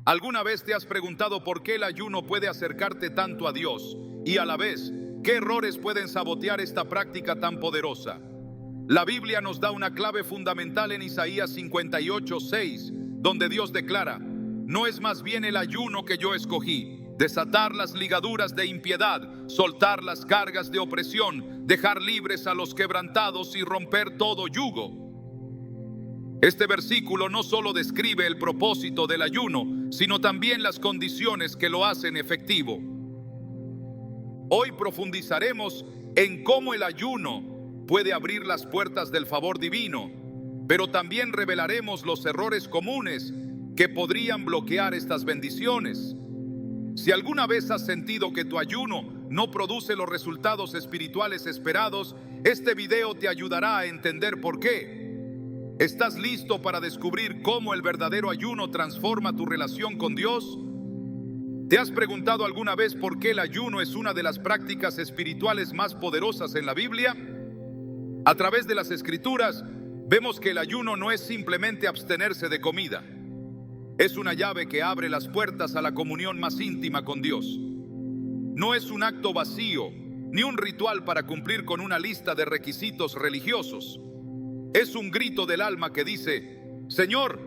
¿Alguna vez te has preguntado por qué el ayuno puede acercarte tanto a Dios y a la vez qué errores pueden sabotear esta práctica tan poderosa? La Biblia nos da una clave fundamental en Isaías 58:6, donde Dios declara: no es más bien el ayuno que yo escogí, desatar las ligaduras de impiedad, soltar las cargas de opresión, dejar libres a los quebrantados y romper todo yugo. Este versículo no solo describe el propósito del ayuno, sino también las condiciones que lo hacen efectivo. Hoy profundizaremos en cómo el ayuno puede abrir las puertas del favor divino, pero también revelaremos los errores comunes que podrían bloquear estas bendiciones. Si alguna vez has sentido que tu ayuno no produce los resultados espirituales esperados, este video te ayudará a entender por qué. ¿Estás listo para descubrir cómo el verdadero ayuno transforma tu relación con Dios? ¿Te has preguntado alguna vez por qué el ayuno es una de las prácticas espirituales más poderosas en la Biblia? A través de las Escrituras, vemos que el ayuno no es simplemente abstenerse de comida. Es una llave que abre las puertas a la comunión más íntima con Dios. No es un acto vacío, ni un ritual para cumplir con una lista de requisitos religiosos. Es un grito del alma que dice: Señor,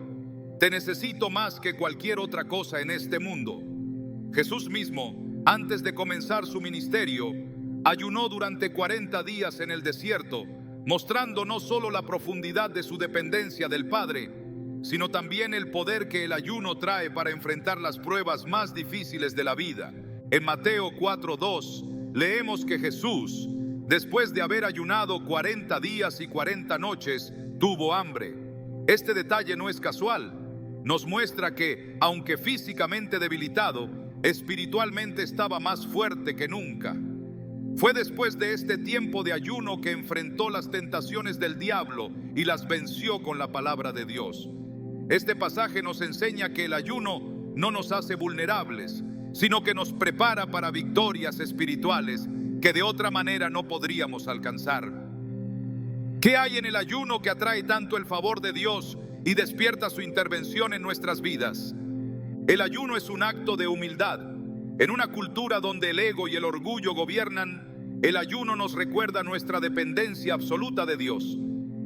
te necesito más que cualquier otra cosa en este mundo. Jesús mismo, antes de comenzar su ministerio, ayunó durante 40 días en el desierto, mostrando no solo la profundidad de su dependencia del Padre, sino también el poder que el ayuno trae para enfrentar las pruebas más difíciles de la vida. En Mateo 4:2 leemos que Jesús, después de haber ayunado 40 días y 40 noches, tuvo hambre. Este detalle no es casual. Nos muestra que, aunque físicamente debilitado, espiritualmente estaba más fuerte que nunca. Fue después de este tiempo de ayuno que enfrentó las tentaciones del diablo y las venció con la palabra de Dios. Este pasaje nos enseña que el ayuno no nos hace vulnerables, sino que nos prepara para victorias espirituales que de otra manera no podríamos alcanzar. ¿Qué hay en el ayuno que atrae tanto el favor de Dios y despierta su intervención en nuestras vidas? El ayuno es un acto de humildad. En una cultura donde el ego y el orgullo gobiernan, el ayuno nos recuerda nuestra dependencia absoluta de Dios.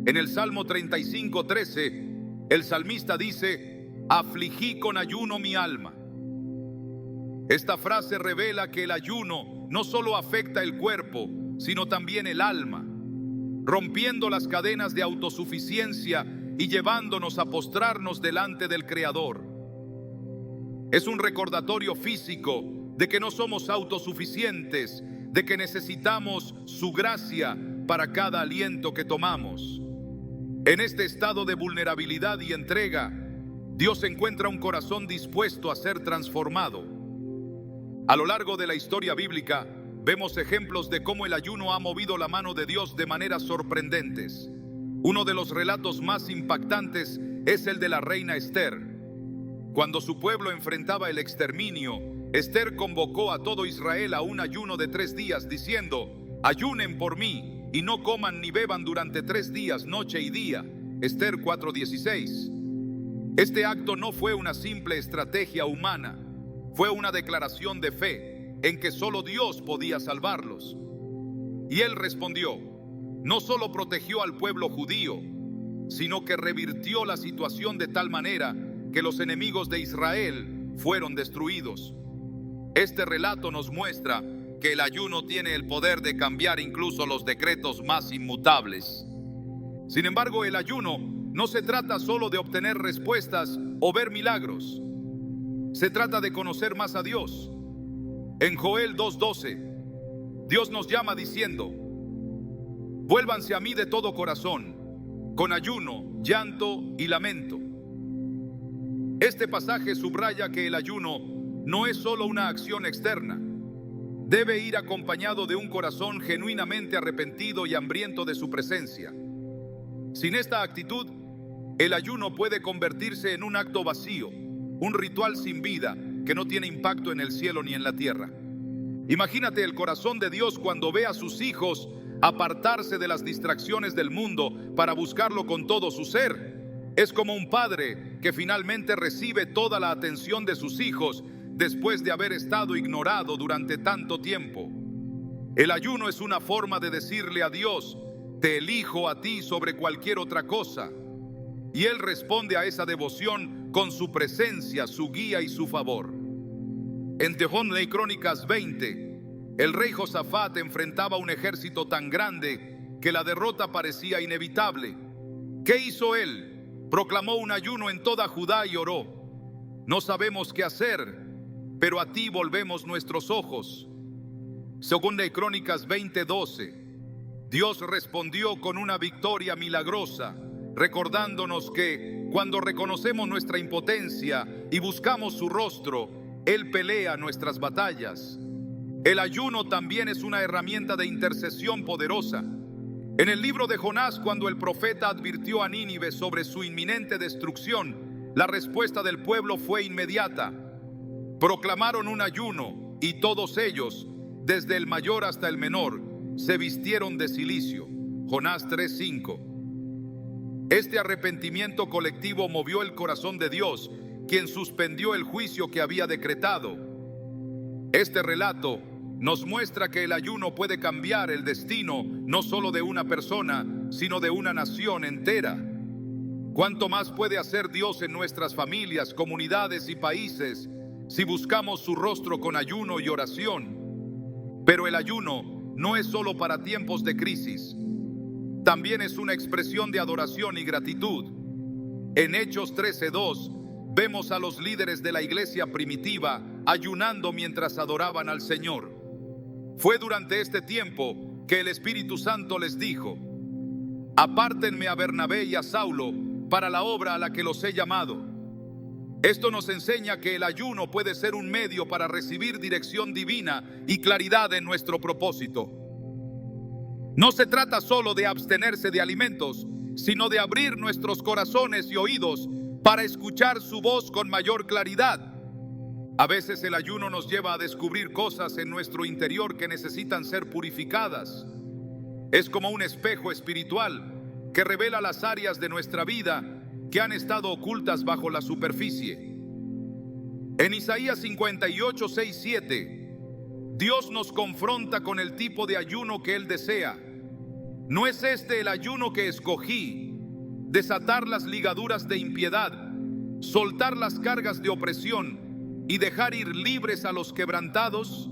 En el Salmo 35:13, el salmista dice: afligí con ayuno mi alma. Esta frase revela que el ayuno no solo afecta el cuerpo, sino también el alma, rompiendo las cadenas de autosuficiencia y llevándonos a postrarnos delante del Creador. Es un recordatorio físico de que no somos autosuficientes, de que necesitamos su gracia para cada aliento que tomamos. En este estado de vulnerabilidad y entrega, Dios encuentra un corazón dispuesto a ser transformado. A lo largo de la historia bíblica, vemos ejemplos de cómo el ayuno ha movido la mano de Dios de maneras sorprendentes. Uno de los relatos más impactantes es el de la reina Esther. Cuando su pueblo enfrentaba el exterminio, Esther convocó a todo Israel a un ayuno de 3 días, diciendo: ayunen por mí y no coman ni beban durante 3 días, noche y día. Esther 4:16. Este acto no fue una simple estrategia humana, fue una declaración de fe en que solo Dios podía salvarlos. Y él respondió. No solo protegió al pueblo judío, sino que revirtió la situación de tal manera que los enemigos de Israel fueron destruidos. Este relato nos muestra que el ayuno tiene el poder de cambiar incluso los decretos más inmutables. Sin embargo, el ayuno no se trata solo de obtener respuestas o ver milagros. Se trata de conocer más a Dios. En Joel 2:12, Dios nos llama diciendo: vuélvanse a mí de todo corazón, con ayuno, llanto y lamento. Este pasaje subraya que el ayuno no es solo una acción externa. Debe ir acompañado de un corazón genuinamente arrepentido y hambriento de su presencia. Sin esta actitud, el ayuno puede convertirse en un acto vacío, un ritual sin vida que no tiene impacto en el cielo ni en la tierra. Imagínate el corazón de Dios cuando ve a sus hijos apartarse de las distracciones del mundo para buscarlo con todo su ser. Es como un padre que finalmente recibe toda la atención de sus hijos después de haber estado ignorado durante tanto tiempo. El ayuno es una forma de decirle a Dios: te elijo a ti sobre cualquier otra cosa. Y Él responde a esa devoción con su presencia, su guía y su favor. En Segunda de Crónicas 20, el rey Josafat enfrentaba un ejército tan grande que la derrota parecía inevitable. ¿Qué hizo él? Proclamó un ayuno en toda Judá y oró: no sabemos qué hacer, pero a ti volvemos nuestros ojos. Segunda de Crónicas 20:12. Dios respondió con una victoria milagrosa, recordándonos que cuando reconocemos nuestra impotencia y buscamos su rostro, Él pelea nuestras batallas. El ayuno también es una herramienta de intercesión poderosa. En el libro de Jonás, cuando el profeta advirtió a Nínive sobre su inminente destrucción, la respuesta del pueblo fue inmediata. Proclamaron un ayuno y todos ellos, desde el mayor hasta el menor, se vistieron de cilicio. Jonás 3:5. Este arrepentimiento colectivo movió el corazón de Dios, quien suspendió el juicio que había decretado. Este relato nos muestra que el ayuno puede cambiar el destino no solo de una persona, sino de una nación entera. ¿Cuánto más puede hacer Dios en nuestras familias, comunidades y países si buscamos su rostro con ayuno y oración? Pero el ayuno no es solo para tiempos de crisis. También es una expresión de adoración y gratitud. En Hechos 13:2 vemos a los líderes de la iglesia primitiva ayunando mientras adoraban al Señor. Fue durante este tiempo que el Espíritu Santo les dijo: apártenme a Bernabé y a Saulo para la obra a la que los he llamado. Esto nos enseña que el ayuno puede ser un medio para recibir dirección divina y claridad en nuestro propósito. No se trata solo de abstenerse de alimentos, sino de abrir nuestros corazones y oídos para escuchar su voz con mayor claridad. A veces el ayuno nos lleva a descubrir cosas en nuestro interior que necesitan ser purificadas. Es como un espejo espiritual que revela las áreas de nuestra vida que han estado ocultas bajo la superficie. En Isaías 58:6-7, Dios nos confronta con el tipo de ayuno que Él desea. ¿No es este el ayuno que escogí? Desatar las ligaduras de impiedad, soltar las cargas de opresión y dejar ir libres a los quebrantados.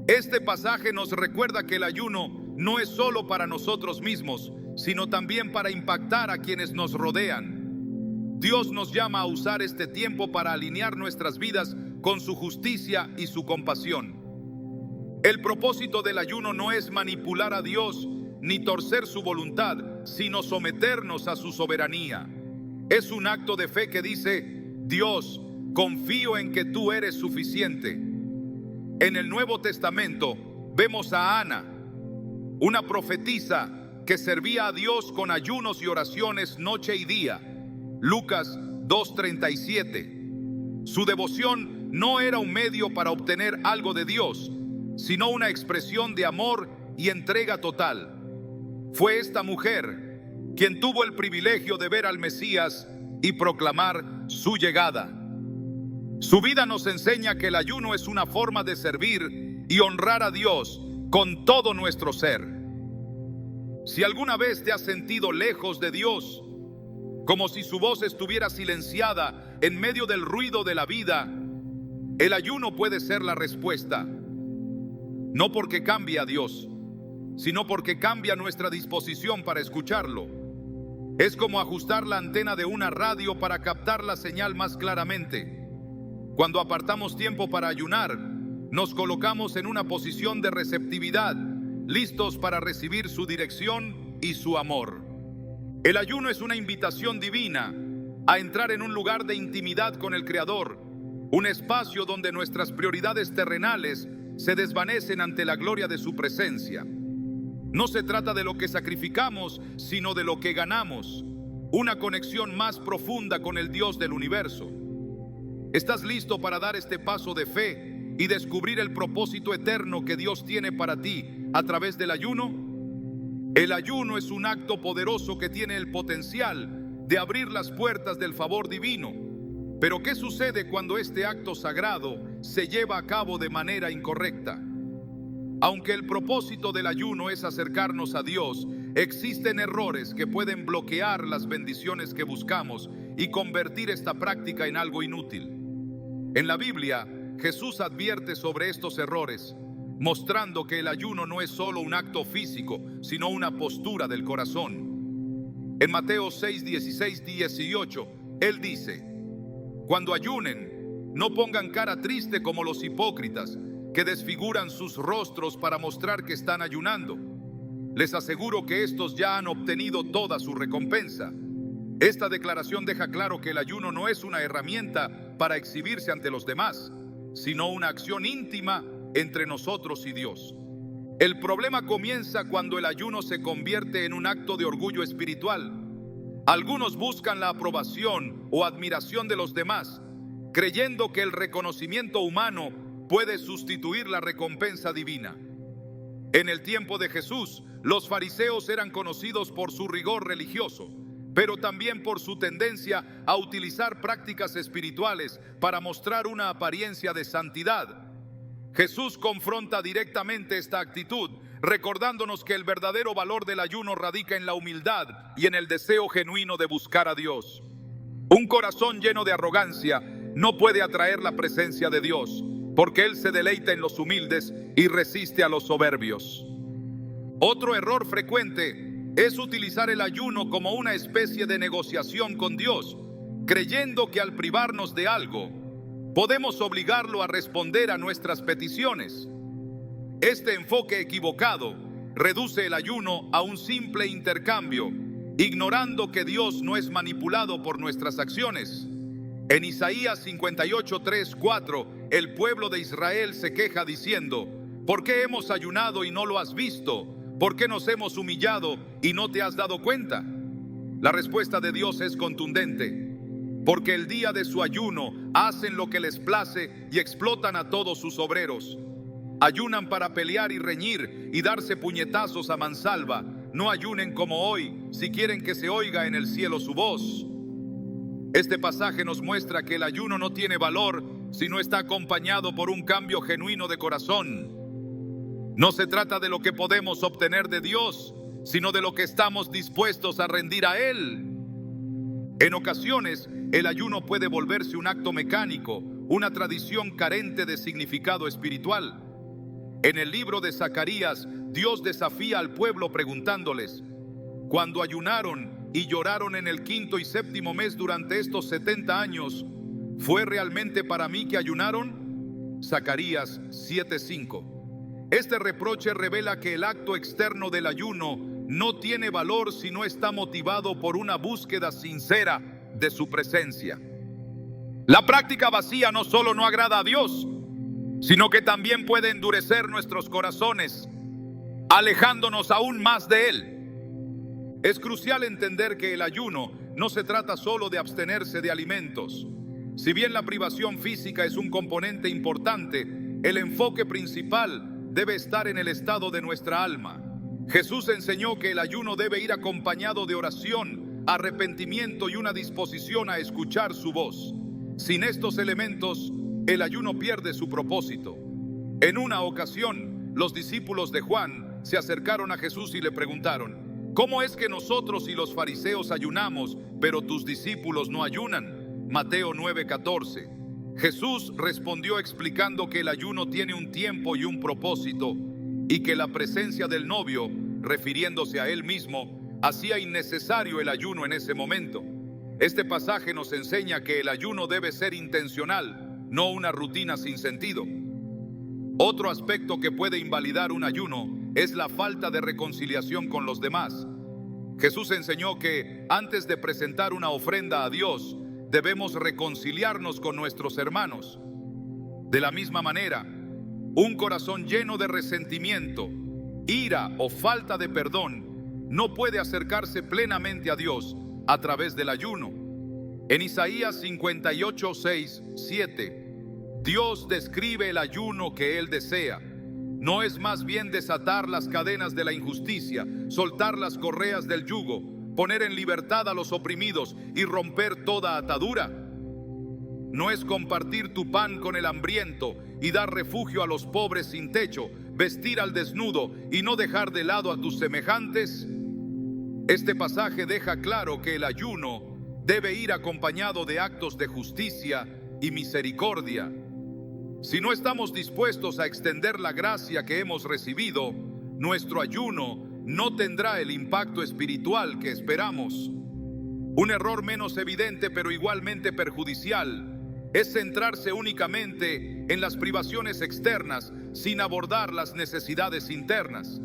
Este pasaje nos recuerda que el ayuno no es solo para nosotros mismos, sino también para impactar a quienes nos rodean. Dios nos llama a usar este tiempo para alinear nuestras vidas con su justicia y su compasión. El propósito del ayuno no es manipular a Dios ni torcer su voluntad, sino someternos a su soberanía. Es un acto de fe que dice: Dios, confío en que tú eres suficiente. En el Nuevo Testamento vemos a Ana, una profetisa que servía a Dios con ayunos y oraciones noche y día. Lucas 2:37. Su devoción no era un medio para obtener algo de Dios, sino una expresión de amor y entrega total. Fue esta mujer quien tuvo el privilegio de ver al Mesías y proclamar su llegada. Su vida nos enseña que el ayuno es una forma de servir y honrar a Dios con todo nuestro ser. Si alguna vez te has sentido lejos de Dios, como si su voz estuviera silenciada en medio del ruido de la vida, el ayuno puede ser la respuesta. No porque cambie a Dios, sino porque cambia nuestra disposición para escucharlo. Es como ajustar la antena de una radio para captar la señal más claramente. Cuando apartamos tiempo para ayunar, nos colocamos en una posición de receptividad, listos para recibir su dirección y su amor. El ayuno es una invitación divina a entrar en un lugar de intimidad con el Creador, un espacio donde nuestras prioridades terrenales se desvanecen ante la gloria de su presencia. No se trata de lo que sacrificamos, sino de lo que ganamos, una conexión más profunda con el Dios del universo. ¿Estás listo para dar este paso de fe y descubrir el propósito eterno que Dios tiene para ti a través del ayuno? El ayuno es un acto poderoso que tiene el potencial de abrir las puertas del favor divino. Pero ¿qué sucede cuando este acto sagrado se lleva a cabo de manera incorrecta? Aunque el propósito del ayuno es acercarnos a Dios, existen errores que pueden bloquear las bendiciones que buscamos y convertir esta práctica en algo inútil. En la Biblia, Jesús advierte sobre estos errores, mostrando que el ayuno no es solo un acto físico, sino una postura del corazón. En Mateo 6, 16, 18, Él dice: cuando ayunen, no pongan cara triste como los hipócritas, que desfiguran sus rostros para mostrar que están ayunando. Les aseguro que estos ya han obtenido toda su recompensa. Esta declaración deja claro que el ayuno no es una herramienta para exhibirse ante los demás, sino una acción íntima entre nosotros y Dios. El problema comienza cuando el ayuno se convierte en un acto de orgullo espiritual. Algunos buscan la aprobación o admiración de los demás, creyendo que el reconocimiento humano puede sustituir la recompensa divina. En el tiempo de Jesús, los fariseos eran conocidos por su rigor religioso, pero también por su tendencia a utilizar prácticas espirituales para mostrar una apariencia de santidad. Jesús confronta directamente esta actitud, recordándonos que el verdadero valor del ayuno radica en la humildad y en el deseo genuino de buscar a Dios. Un corazón lleno de arrogancia no puede atraer la presencia de Dios, porque Él se deleita en los humildes y resiste a los soberbios. Otro error frecuente es utilizar el ayuno como una especie de negociación con Dios, creyendo que al privarnos de algo, podemos obligarlo a responder a nuestras peticiones. Este enfoque equivocado reduce el ayuno a un simple intercambio, ignorando que Dios no es manipulado por nuestras acciones. En Isaías 58, 3, 4, el pueblo de Israel se queja diciendo: ¿por qué hemos ayunado y no lo has visto? ¿Por qué nos hemos humillado y no te has dado cuenta? La respuesta de Dios es contundente: porque el día de su ayuno hacen lo que les place y explotan a todos sus obreros. Ayunan para pelear y reñir y darse puñetazos a mansalva. No ayunen como hoy, si quieren que se oiga en el cielo su voz. Este pasaje nos muestra que el ayuno no tiene valor si no está acompañado por un cambio genuino de corazón. No se trata de lo que podemos obtener de Dios, sino de lo que estamos dispuestos a rendir a Él. En ocasiones, el ayuno puede volverse un acto mecánico, una tradición carente de significado espiritual. En el libro de Zacarías, Dios desafía al pueblo preguntándoles: cuando ayunaron y lloraron en el 5º y 7º mes durante estos 70 años, ¿fue realmente para mí que ayunaron? Zacarías 7:5. Este reproche revela que el acto externo del ayuno no tiene valor si no está motivado por una búsqueda sincera de su presencia. La práctica vacía no solo no agrada a Dios, sino que también puede endurecer nuestros corazones, alejándonos aún más de Él. Es crucial entender que el ayuno no se trata solo de abstenerse de alimentos. Si bien la privación física es un componente importante, el enfoque principal debe estar en el estado de nuestra alma. Jesús enseñó que el ayuno debe ir acompañado de oración, arrepentimiento y una disposición a escuchar su voz. Sin estos elementos, el ayuno pierde su propósito. En una ocasión, los discípulos de Juan se acercaron a Jesús y le preguntaron: ¿cómo es que nosotros y los fariseos ayunamos, pero tus discípulos no ayunan? Mateo 9:14. Jesús respondió explicando que el ayuno tiene un tiempo y un propósito, y que la presencia del novio, refiriéndose a él mismo, hacía innecesario el ayuno en ese momento. Este pasaje nos enseña que el ayuno debe ser intencional, no una rutina sin sentido. Otro aspecto que puede invalidar un ayuno es la falta de reconciliación con los demás. Jesús enseñó que antes de presentar una ofrenda a Dios, debemos reconciliarnos con nuestros hermanos. De la misma manera, un corazón lleno de resentimiento, ira o falta de perdón no puede acercarse plenamente a Dios a través del ayuno. En Isaías 58, 6, 7, Dios describe el ayuno que Él desea. No es más bien desatar las cadenas de la injusticia, soltar las correas del yugo, poner en libertad a los oprimidos y romper toda atadura? ¿No es compartir tu pan con el hambriento y dar refugio a los pobres sin techo, vestir al desnudo y no dejar de lado a tus semejantes? Este pasaje deja claro que el ayuno debe ir acompañado de actos de justicia y misericordia. Si no estamos dispuestos a extender la gracia que hemos recibido, nuestro ayuno no tendrá el impacto espiritual que esperamos. Un error menos evidente pero igualmente perjudicial es centrarse únicamente en las privaciones externas sin abordar las necesidades internas.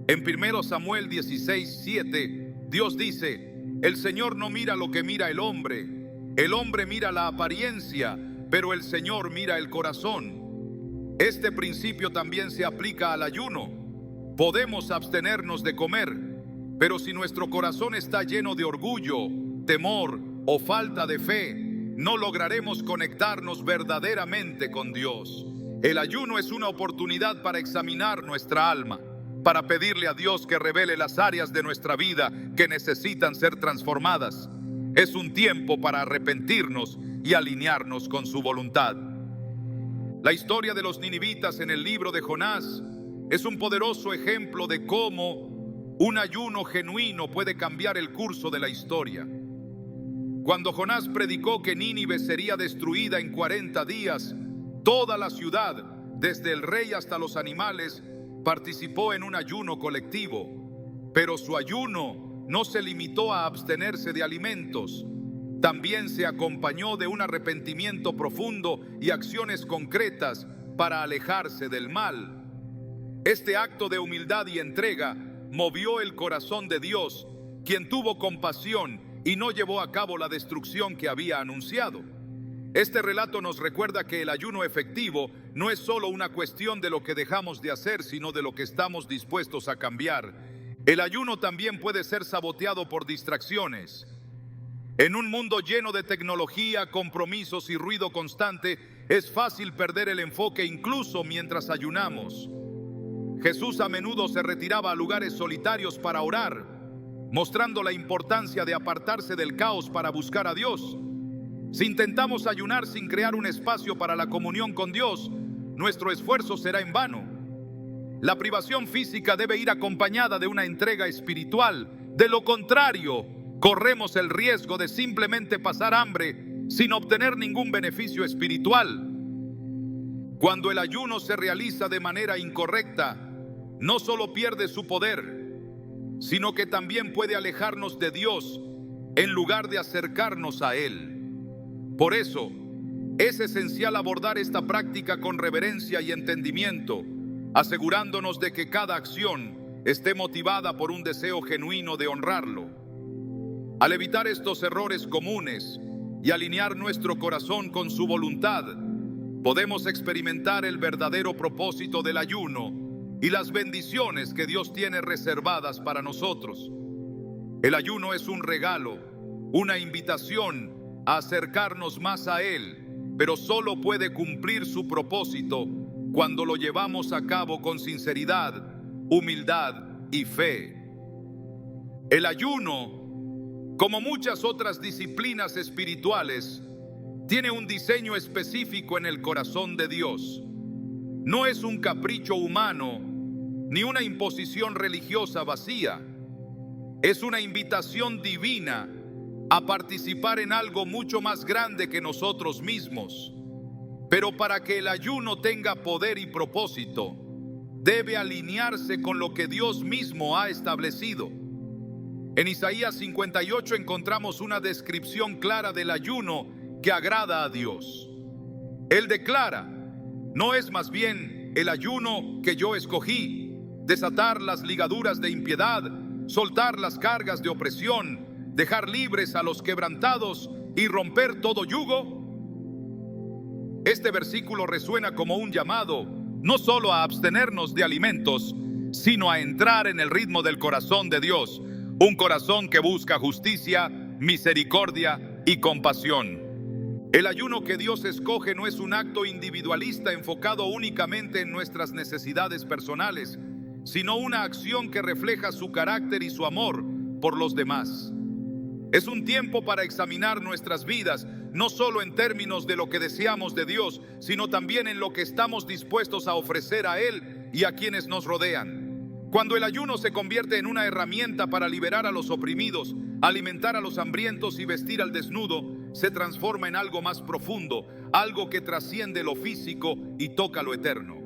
En 1 Samuel 16:7, Dios dice: el Señor no mira lo que mira el hombre mira la apariencia, pero el Señor mira el corazón. Este principio también se aplica al ayuno. Podemos abstenernos de comer, pero si nuestro corazón está lleno de orgullo, temor o falta de fe, no lograremos conectarnos verdaderamente con Dios. El ayuno es una oportunidad para examinar nuestra alma, para pedirle a Dios que revele las áreas de nuestra vida que necesitan ser transformadas. Es un tiempo para arrepentirnos y alinearnos con su voluntad. La historia de los ninivitas en el libro de Jonás es un poderoso ejemplo de cómo un ayuno genuino puede cambiar el curso de la historia. Cuando Jonás predicó que Nínive sería destruida en 40 días, toda la ciudad, desde el rey hasta los animales, participó en un ayuno colectivo. Pero su ayuno no se limitó a abstenerse de alimentos. También se acompañó de un arrepentimiento profundo y acciones concretas para alejarse del mal. Este acto de humildad y entrega movió el corazón de Dios, quien tuvo compasión y no llevó a cabo la destrucción que había anunciado. Este relato nos recuerda que el ayuno efectivo no es solo una cuestión de lo que dejamos de hacer, sino de lo que estamos dispuestos a cambiar. El ayuno también puede ser saboteado por distracciones. En un mundo lleno de tecnología, compromisos y ruido constante, es fácil perder el enfoque incluso mientras ayunamos. Jesús a menudo se retiraba a lugares solitarios para orar, mostrando la importancia de apartarse del caos para buscar a Dios. Si intentamos ayunar sin crear un espacio para la comunión con Dios, nuestro esfuerzo será en vano. La privación física debe ir acompañada de una entrega espiritual. De lo contrario, corremos el riesgo de simplemente pasar hambre sin obtener ningún beneficio espiritual. Cuando el ayuno se realiza de manera incorrecta, no solo pierde su poder, sino que también puede alejarnos de Dios en lugar de acercarnos a Él. Por eso, es esencial abordar esta práctica con reverencia y entendimiento, asegurándonos de que cada acción esté motivada por un deseo genuino de honrarlo. Al evitar estos errores comunes y alinear nuestro corazón con su voluntad, podemos experimentar el verdadero propósito del ayuno y las bendiciones que Dios tiene reservadas para nosotros. El ayuno es un regalo, una invitación a acercarnos más a Él, pero solo puede cumplir su propósito cuando lo llevamos a cabo con sinceridad, humildad y fe. El ayuno, como muchas otras disciplinas espirituales, tiene un diseño específico en el corazón de Dios. No es un capricho humano ni una imposición religiosa vacía. Es una invitación divina a participar en algo mucho más grande que nosotros mismos. Pero para que el ayuno tenga poder y propósito, debe alinearse con lo que Dios mismo ha establecido. En Isaías 58 encontramos una descripción clara del ayuno que agrada a Dios. Él declara: no es más bien el ayuno que yo escogí, desatar las ligaduras de impiedad, soltar las cargas de opresión, dejar libres a los quebrantados y romper todo yugo. Este versículo resuena como un llamado no solo a abstenernos de alimentos, sino a entrar en el ritmo del corazón de Dios, un corazón que busca justicia, misericordia y compasión. El ayuno que Dios escoge no es un acto individualista enfocado únicamente en nuestras necesidades personales, sino una acción que refleja su carácter y su amor, por los demás. Es un tiempo para examinar nuestras vidas, no solo en términos de lo que deseamos de Dios, sino también en lo que estamos dispuestos a ofrecer a Él y a quienes nos rodean. Cuando el ayuno se convierte en una herramienta para liberar a los oprimidos, alimentar a los hambrientos y vestir al desnudo, se transforma en algo más profundo, algo que trasciende lo físico y toca lo eterno.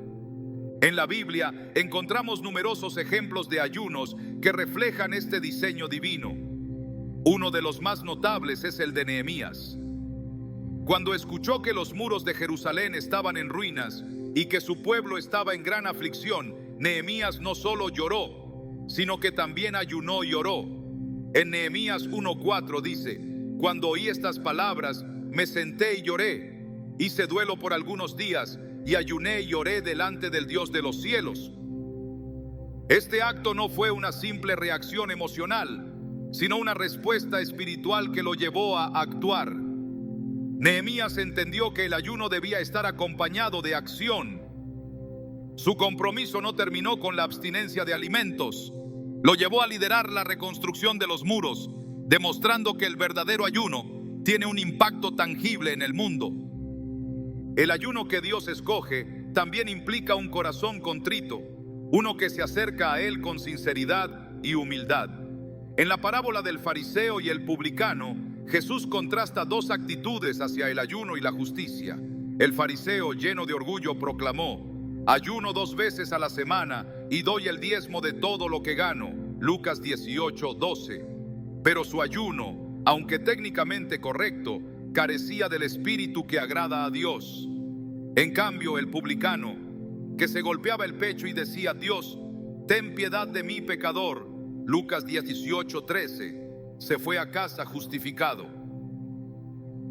En la Biblia encontramos numerosos ejemplos de ayunos que reflejan este diseño divino. Uno de los más notables es el de Nehemías. Cuando escuchó que los muros de Jerusalén estaban en ruinas y que su pueblo estaba en gran aflicción, Nehemías no solo lloró, sino que también ayunó y oró. En Nehemías 1:4 dice: cuando oí estas palabras, me senté y lloré. Hice duelo por algunos días y ayuné y oré delante del Dios de los cielos. Este acto no fue una simple reacción emocional, sino una respuesta espiritual que lo llevó a actuar. Nehemías entendió que el ayuno debía estar acompañado de acción. Su compromiso no terminó con la abstinencia de alimentos. Lo llevó a liderar la reconstrucción de los muros, demostrando que el verdadero ayuno tiene un impacto tangible en el mundo. El ayuno que Dios escoge también implica un corazón contrito, uno que se acerca a Él con sinceridad y humildad. En la parábola del fariseo y el publicano, Jesús contrasta dos actitudes hacia el ayuno y la justicia. El fariseo, lleno de orgullo, proclamó: ayuno 2 veces a la semana y doy el diezmo de todo lo que gano. Lucas 18:12. Pero su ayuno, aunque técnicamente correcto, carecía del espíritu que agrada a Dios. En cambio, el publicano, que se golpeaba el pecho y decía: Dios, ten piedad de mí, pecador, Lucas 18:13, se fue a casa justificado.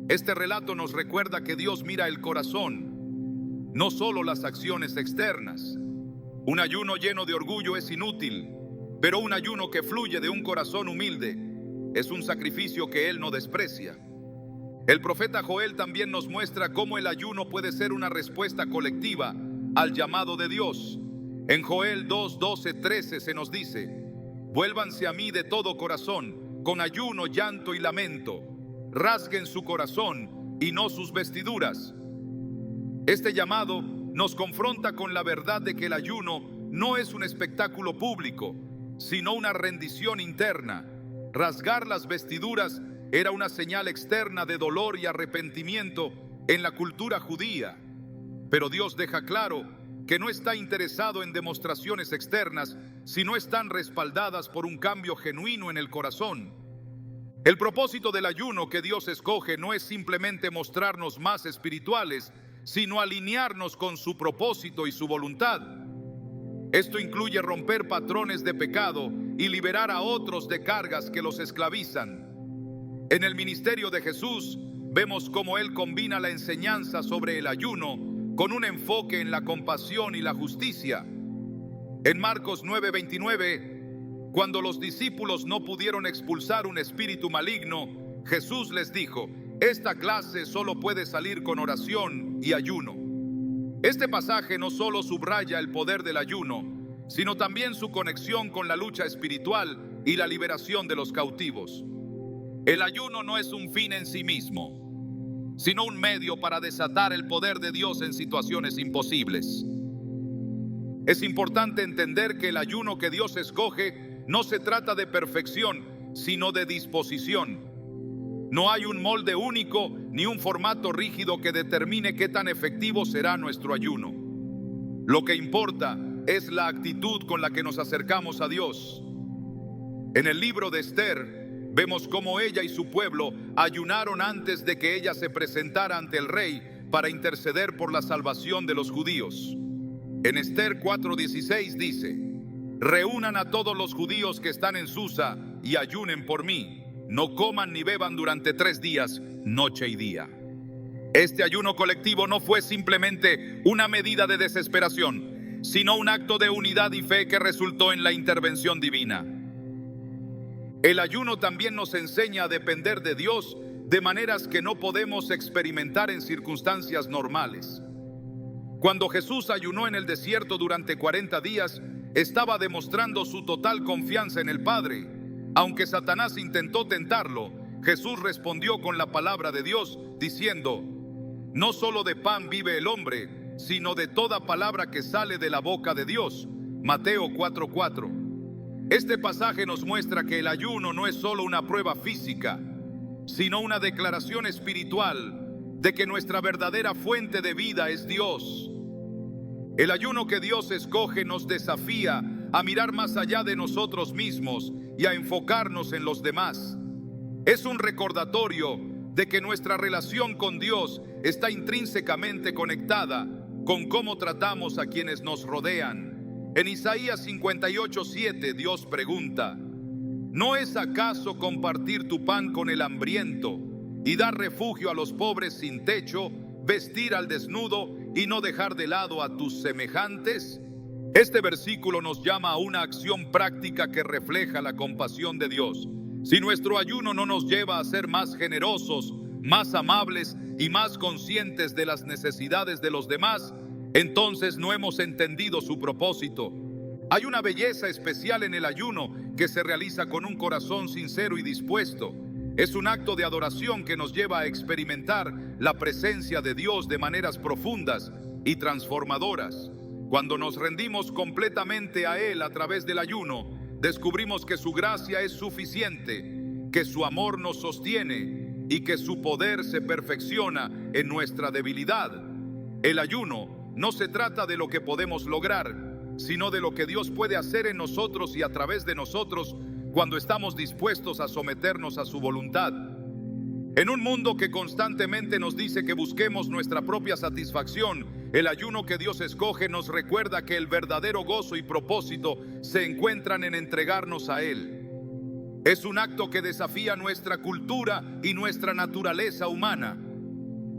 Este relato nos recuerda que Dios mira el corazón, no solo las acciones externas. Un ayuno lleno de orgullo es inútil, pero un ayuno que fluye de un corazón humilde es un sacrificio que Él no desprecia. El profeta Joel también nos muestra cómo el ayuno puede ser una respuesta colectiva al llamado de Dios. En Joel 2, 12, 13 se nos dice: vuélvanse a mí de todo corazón, con ayuno, llanto y lamento. Rasguen su corazón y no sus vestiduras. Este llamado nos confronta con la verdad de que el ayuno no es un espectáculo público, sino una rendición interna. Rasgar las vestiduras era una señal externa de dolor y arrepentimiento en la cultura judía. Pero Dios deja claro que no está interesado en demostraciones externas si no están respaldadas por un cambio genuino en el corazón. El propósito del ayuno que Dios escoge no es simplemente mostrarnos más espirituales, sino alinearnos con su propósito y su voluntad. Esto incluye romper patrones de pecado y liberar a otros de cargas que los esclavizan. En el ministerio de Jesús vemos cómo Él combina la enseñanza sobre el ayuno con un enfoque en la compasión y la justicia. En Marcos 9:29, cuando los discípulos no pudieron expulsar un espíritu maligno, Jesús les dijo: esta clase solo puede salir con oración y ayuno. Este pasaje no solo subraya el poder del ayuno, sino también su conexión con la lucha espiritual y la liberación de los cautivos. El ayuno no es un fin en sí mismo, sino un medio para desatar el poder de Dios en situaciones imposibles. Es importante entender que el ayuno que Dios escoge no se trata de perfección, sino de disposición. No hay un molde único ni un formato rígido que determine qué tan efectivo será nuestro ayuno. Lo que importa es la actitud con la que nos acercamos a Dios. En el libro de Esther vemos cómo ella y su pueblo ayunaron antes de que ella se presentara ante el rey para interceder por la salvación de los judíos. En Esther 4:16 dice: reúnan a todos los judíos que están en Susa y ayunen por mí. No coman ni beban durante 3 días, noche y día. Este ayuno colectivo no fue simplemente una medida de desesperación, sino un acto de unidad y fe que resultó en la intervención divina. El ayuno también nos enseña a depender de Dios de maneras que no podemos experimentar en circunstancias normales. Cuando Jesús ayunó en el desierto durante 40 días, estaba demostrando su total confianza en el Padre. Aunque Satanás intentó tentarlo, Jesús respondió con la palabra de Dios, diciendo: no solo de pan vive el hombre, sino de toda palabra que sale de la boca de Dios. Mateo 4:4. Este pasaje nos muestra que el ayuno no es solo una prueba física, sino una declaración espiritual de que nuestra verdadera fuente de vida es Dios. El ayuno que Dios escoge nos desafía a mirar más allá de nosotros mismos y a enfocarnos en los demás. Es un recordatorio de que nuestra relación con Dios está intrínsecamente conectada con cómo tratamos a quienes nos rodean. En Isaías 58:7 Dios pregunta: ¿no es acaso compartir tu pan con el hambriento y dar refugio a los pobres sin techo, vestir al desnudo y no dejar de lado a tus semejantes? Este versículo nos llama a una acción práctica que refleja la compasión de Dios. Si nuestro ayuno no nos lleva a ser más generosos, más amables y más conscientes de las necesidades de los demás, entonces no hemos entendido su propósito. Hay una belleza especial en el ayuno que se realiza con un corazón sincero y dispuesto. Es un acto de adoración que nos lleva a experimentar la presencia de Dios de maneras profundas y transformadoras. Cuando nos rendimos completamente a Él a través del ayuno, descubrimos que su gracia es suficiente, que su amor nos sostiene y que su poder se perfecciona en nuestra debilidad. El ayuno no se trata de lo que podemos lograr, sino de lo que Dios puede hacer en nosotros y a través de nosotros cuando estamos dispuestos a someternos a su voluntad. En un mundo que constantemente nos dice que busquemos nuestra propia satisfacción, el ayuno que Dios escoge nos recuerda que el verdadero gozo y propósito se encuentran en entregarnos a Él. Es un acto que desafía nuestra cultura y nuestra naturaleza humana,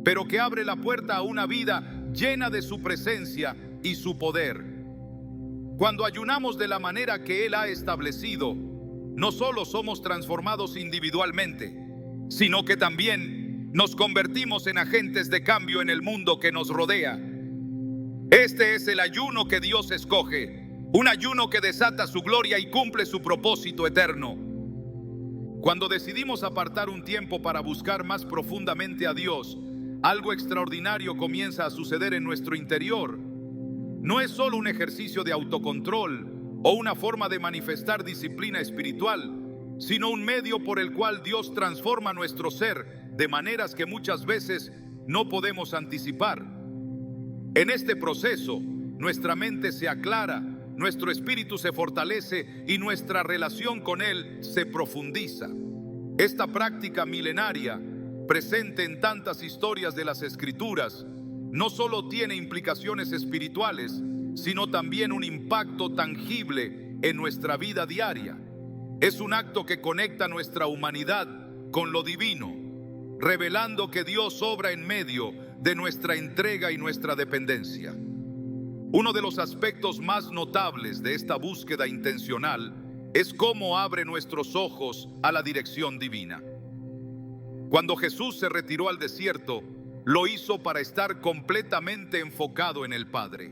pero que abre la puerta a una vida llena de su presencia y su poder. Cuando ayunamos de la manera que Él ha establecido, no solo somos transformados individualmente, sino que también nos convertimos en agentes de cambio en el mundo que nos rodea. Este es el ayuno que Dios escoge, un ayuno que desata su gloria y cumple su propósito eterno. Cuando decidimos apartar un tiempo para buscar más profundamente a Dios, algo extraordinario comienza a suceder en nuestro interior. No es solo un ejercicio de autocontrol o una forma de manifestar disciplina espiritual, sino un medio por el cual Dios transforma nuestro ser de maneras que muchas veces no podemos anticipar. En este proceso, nuestra mente se aclara, nuestro espíritu se fortalece y nuestra relación con Él se profundiza. Esta práctica milenaria, presente en tantas historias de las Escrituras, no solo tiene implicaciones espirituales, sino también un impacto tangible en nuestra vida diaria. Es un acto que conecta nuestra humanidad con lo divino, revelando que Dios obra en medio de nuestra entrega y nuestra dependencia. Uno de los aspectos más notables de esta búsqueda intencional es cómo abre nuestros ojos a la dirección divina. Cuando Jesús se retiró al desierto, lo hizo para estar completamente enfocado en el Padre.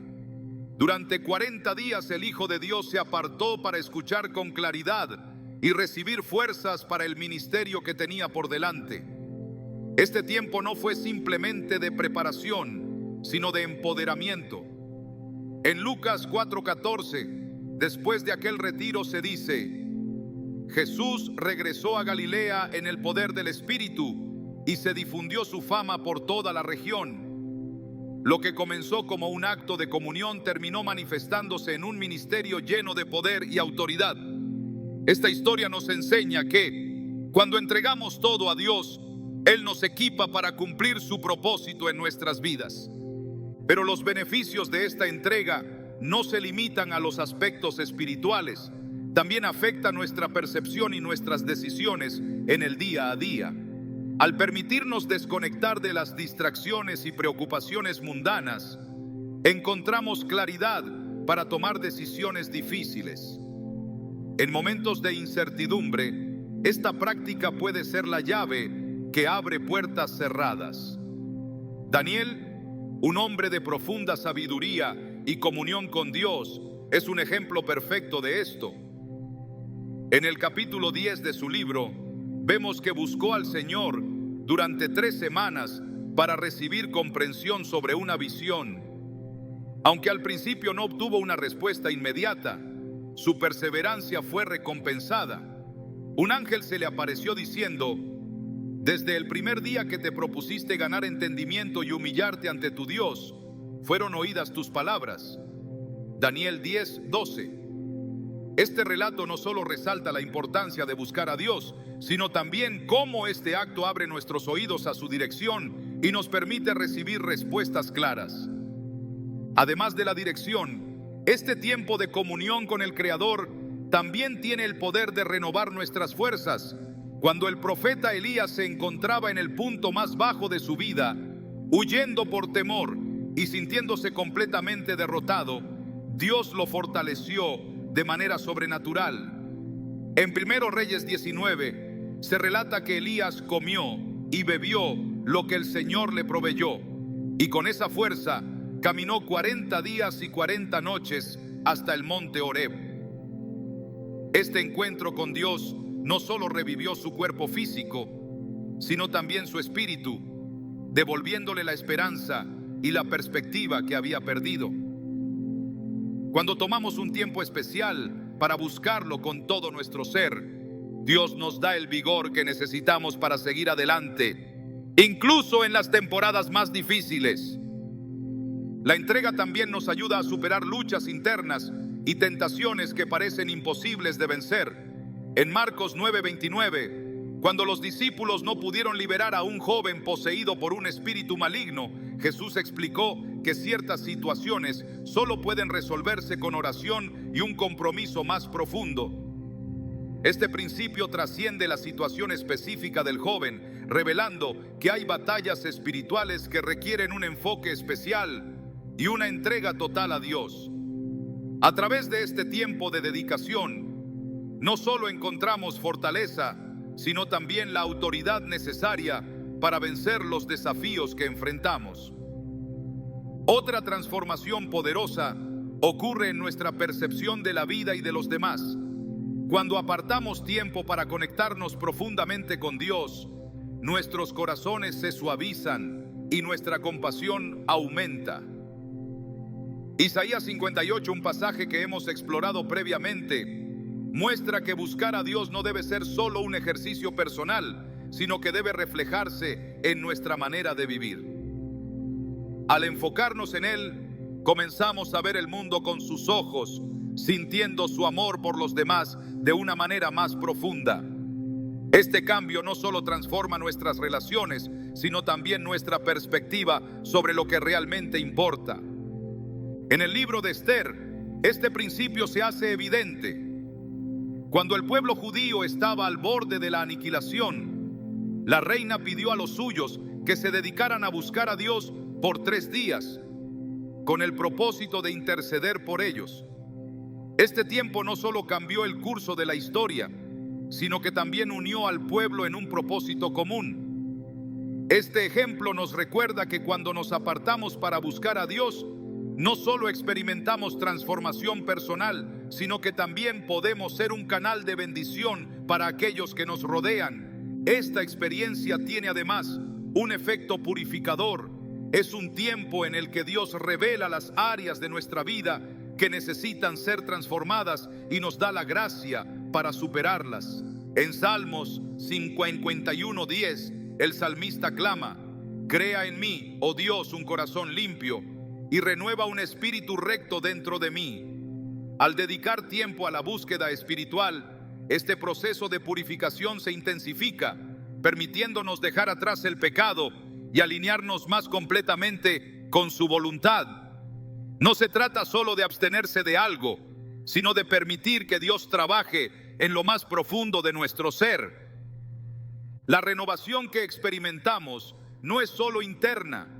Durante 40 días el Hijo de Dios se apartó para escuchar con claridad y recibir fuerzas para el ministerio que tenía por delante. Este tiempo no fue simplemente de preparación, sino de empoderamiento. En Lucas 4:14, después de aquel retiro se dice: Jesús regresó a Galilea en el poder del Espíritu y se difundió su fama por toda la región. Lo que comenzó como un acto de comunión terminó manifestándose en un ministerio lleno de poder y autoridad. Esta historia nos enseña que cuando entregamos todo a Dios, Él nos equipa para cumplir su propósito en nuestras vidas. Pero los beneficios de esta entrega no se limitan a los aspectos espirituales, también afecta nuestra percepción y nuestras decisiones en el día a día. Al permitirnos desconectar de las distracciones y preocupaciones mundanas, encontramos claridad para tomar decisiones difíciles. En momentos de incertidumbre, esta práctica puede ser la llave que abre puertas cerradas. Daniel, un hombre de profunda sabiduría y comunión con Dios, es un ejemplo perfecto de esto. En el capítulo 10 de su libro, vemos que buscó al Señor durante 3 semanas para recibir comprensión sobre una visión. Aunque al principio no obtuvo una respuesta inmediata, su perseverancia fue recompensada. Un ángel se le apareció diciendo: desde el primer día que te propusiste ganar entendimiento y humillarte ante tu Dios, fueron oídas tus palabras. Daniel 10:12. Este relato no solo resalta la importancia de buscar a Dios, sino también cómo este acto abre nuestros oídos a su dirección y nos permite recibir respuestas claras. Además de la dirección, este tiempo de comunión con el Creador también tiene el poder de renovar nuestras fuerzas. Cuando el profeta Elías se encontraba en el punto más bajo de su vida, huyendo por temor y sintiéndose completamente derrotado, Dios lo fortaleció de manera sobrenatural. En 1 Reyes 19 se relata que Elías comió y bebió lo que el Señor le proveyó, y con esa fuerza caminó 40 días y 40 noches hasta el monte Horeb. Este encuentro con Dios no solo revivió su cuerpo físico, sino también su espíritu, devolviéndole la esperanza y la perspectiva que había perdido. Cuando tomamos un tiempo especial para buscarlo con todo nuestro ser, Dios nos da el vigor que necesitamos para seguir adelante, incluso en las temporadas más difíciles. La entrega también nos ayuda a superar luchas internas y tentaciones que parecen imposibles de vencer. En Marcos 9:29, cuando los discípulos no pudieron liberar a un joven poseído por un espíritu maligno, Jesús explicó que ciertas situaciones solo pueden resolverse con oración y un compromiso más profundo. Este principio trasciende la situación específica del joven, revelando que hay batallas espirituales que requieren un enfoque especial y una entrega total a Dios. A través de este tiempo de dedicación, no solo encontramos fortaleza, sino también la autoridad necesaria para vencer los desafíos que enfrentamos. Otra transformación poderosa ocurre en nuestra percepción de la vida y de los demás. Cuando apartamos tiempo para conectarnos profundamente con Dios, nuestros corazones se suavizan y nuestra compasión aumenta. Isaías 58, un pasaje que hemos explorado previamente, muestra que buscar a Dios no debe ser solo un ejercicio personal, sino que debe reflejarse en nuestra manera de vivir. Al enfocarnos en Él, comenzamos a ver el mundo con sus ojos, sintiendo su amor por los demás de una manera más profunda. Este cambio no solo transforma nuestras relaciones, sino también nuestra perspectiva sobre lo que realmente importa. En el libro de Esther, este principio se hace evidente. Cuando el pueblo judío estaba al borde de la aniquilación, la reina pidió a los suyos que se dedicaran a buscar a Dios por 3 días, con el propósito de interceder por ellos. Este tiempo no solo cambió el curso de la historia, sino que también unió al pueblo en un propósito común. Este ejemplo nos recuerda que cuando nos apartamos para buscar a Dios, no solo experimentamos transformación personal, sino que también podemos ser un canal de bendición para aquellos que nos rodean. Esta experiencia tiene además un efecto purificador. Es un tiempo en el que Dios revela las áreas de nuestra vida que necesitan ser transformadas y nos da la gracia para superarlas. En Salmos 51:10, el salmista clama: crea en mí, oh Dios, un corazón limpio y renueva un espíritu recto dentro de mí. Al dedicar tiempo a la búsqueda espiritual, este proceso de purificación se intensifica, permitiéndonos dejar atrás el pecado y alinearnos más completamente con su voluntad. No se trata solo de abstenerse de algo, sino de permitir que Dios trabaje en lo más profundo de nuestro ser. La renovación que experimentamos no es solo interna,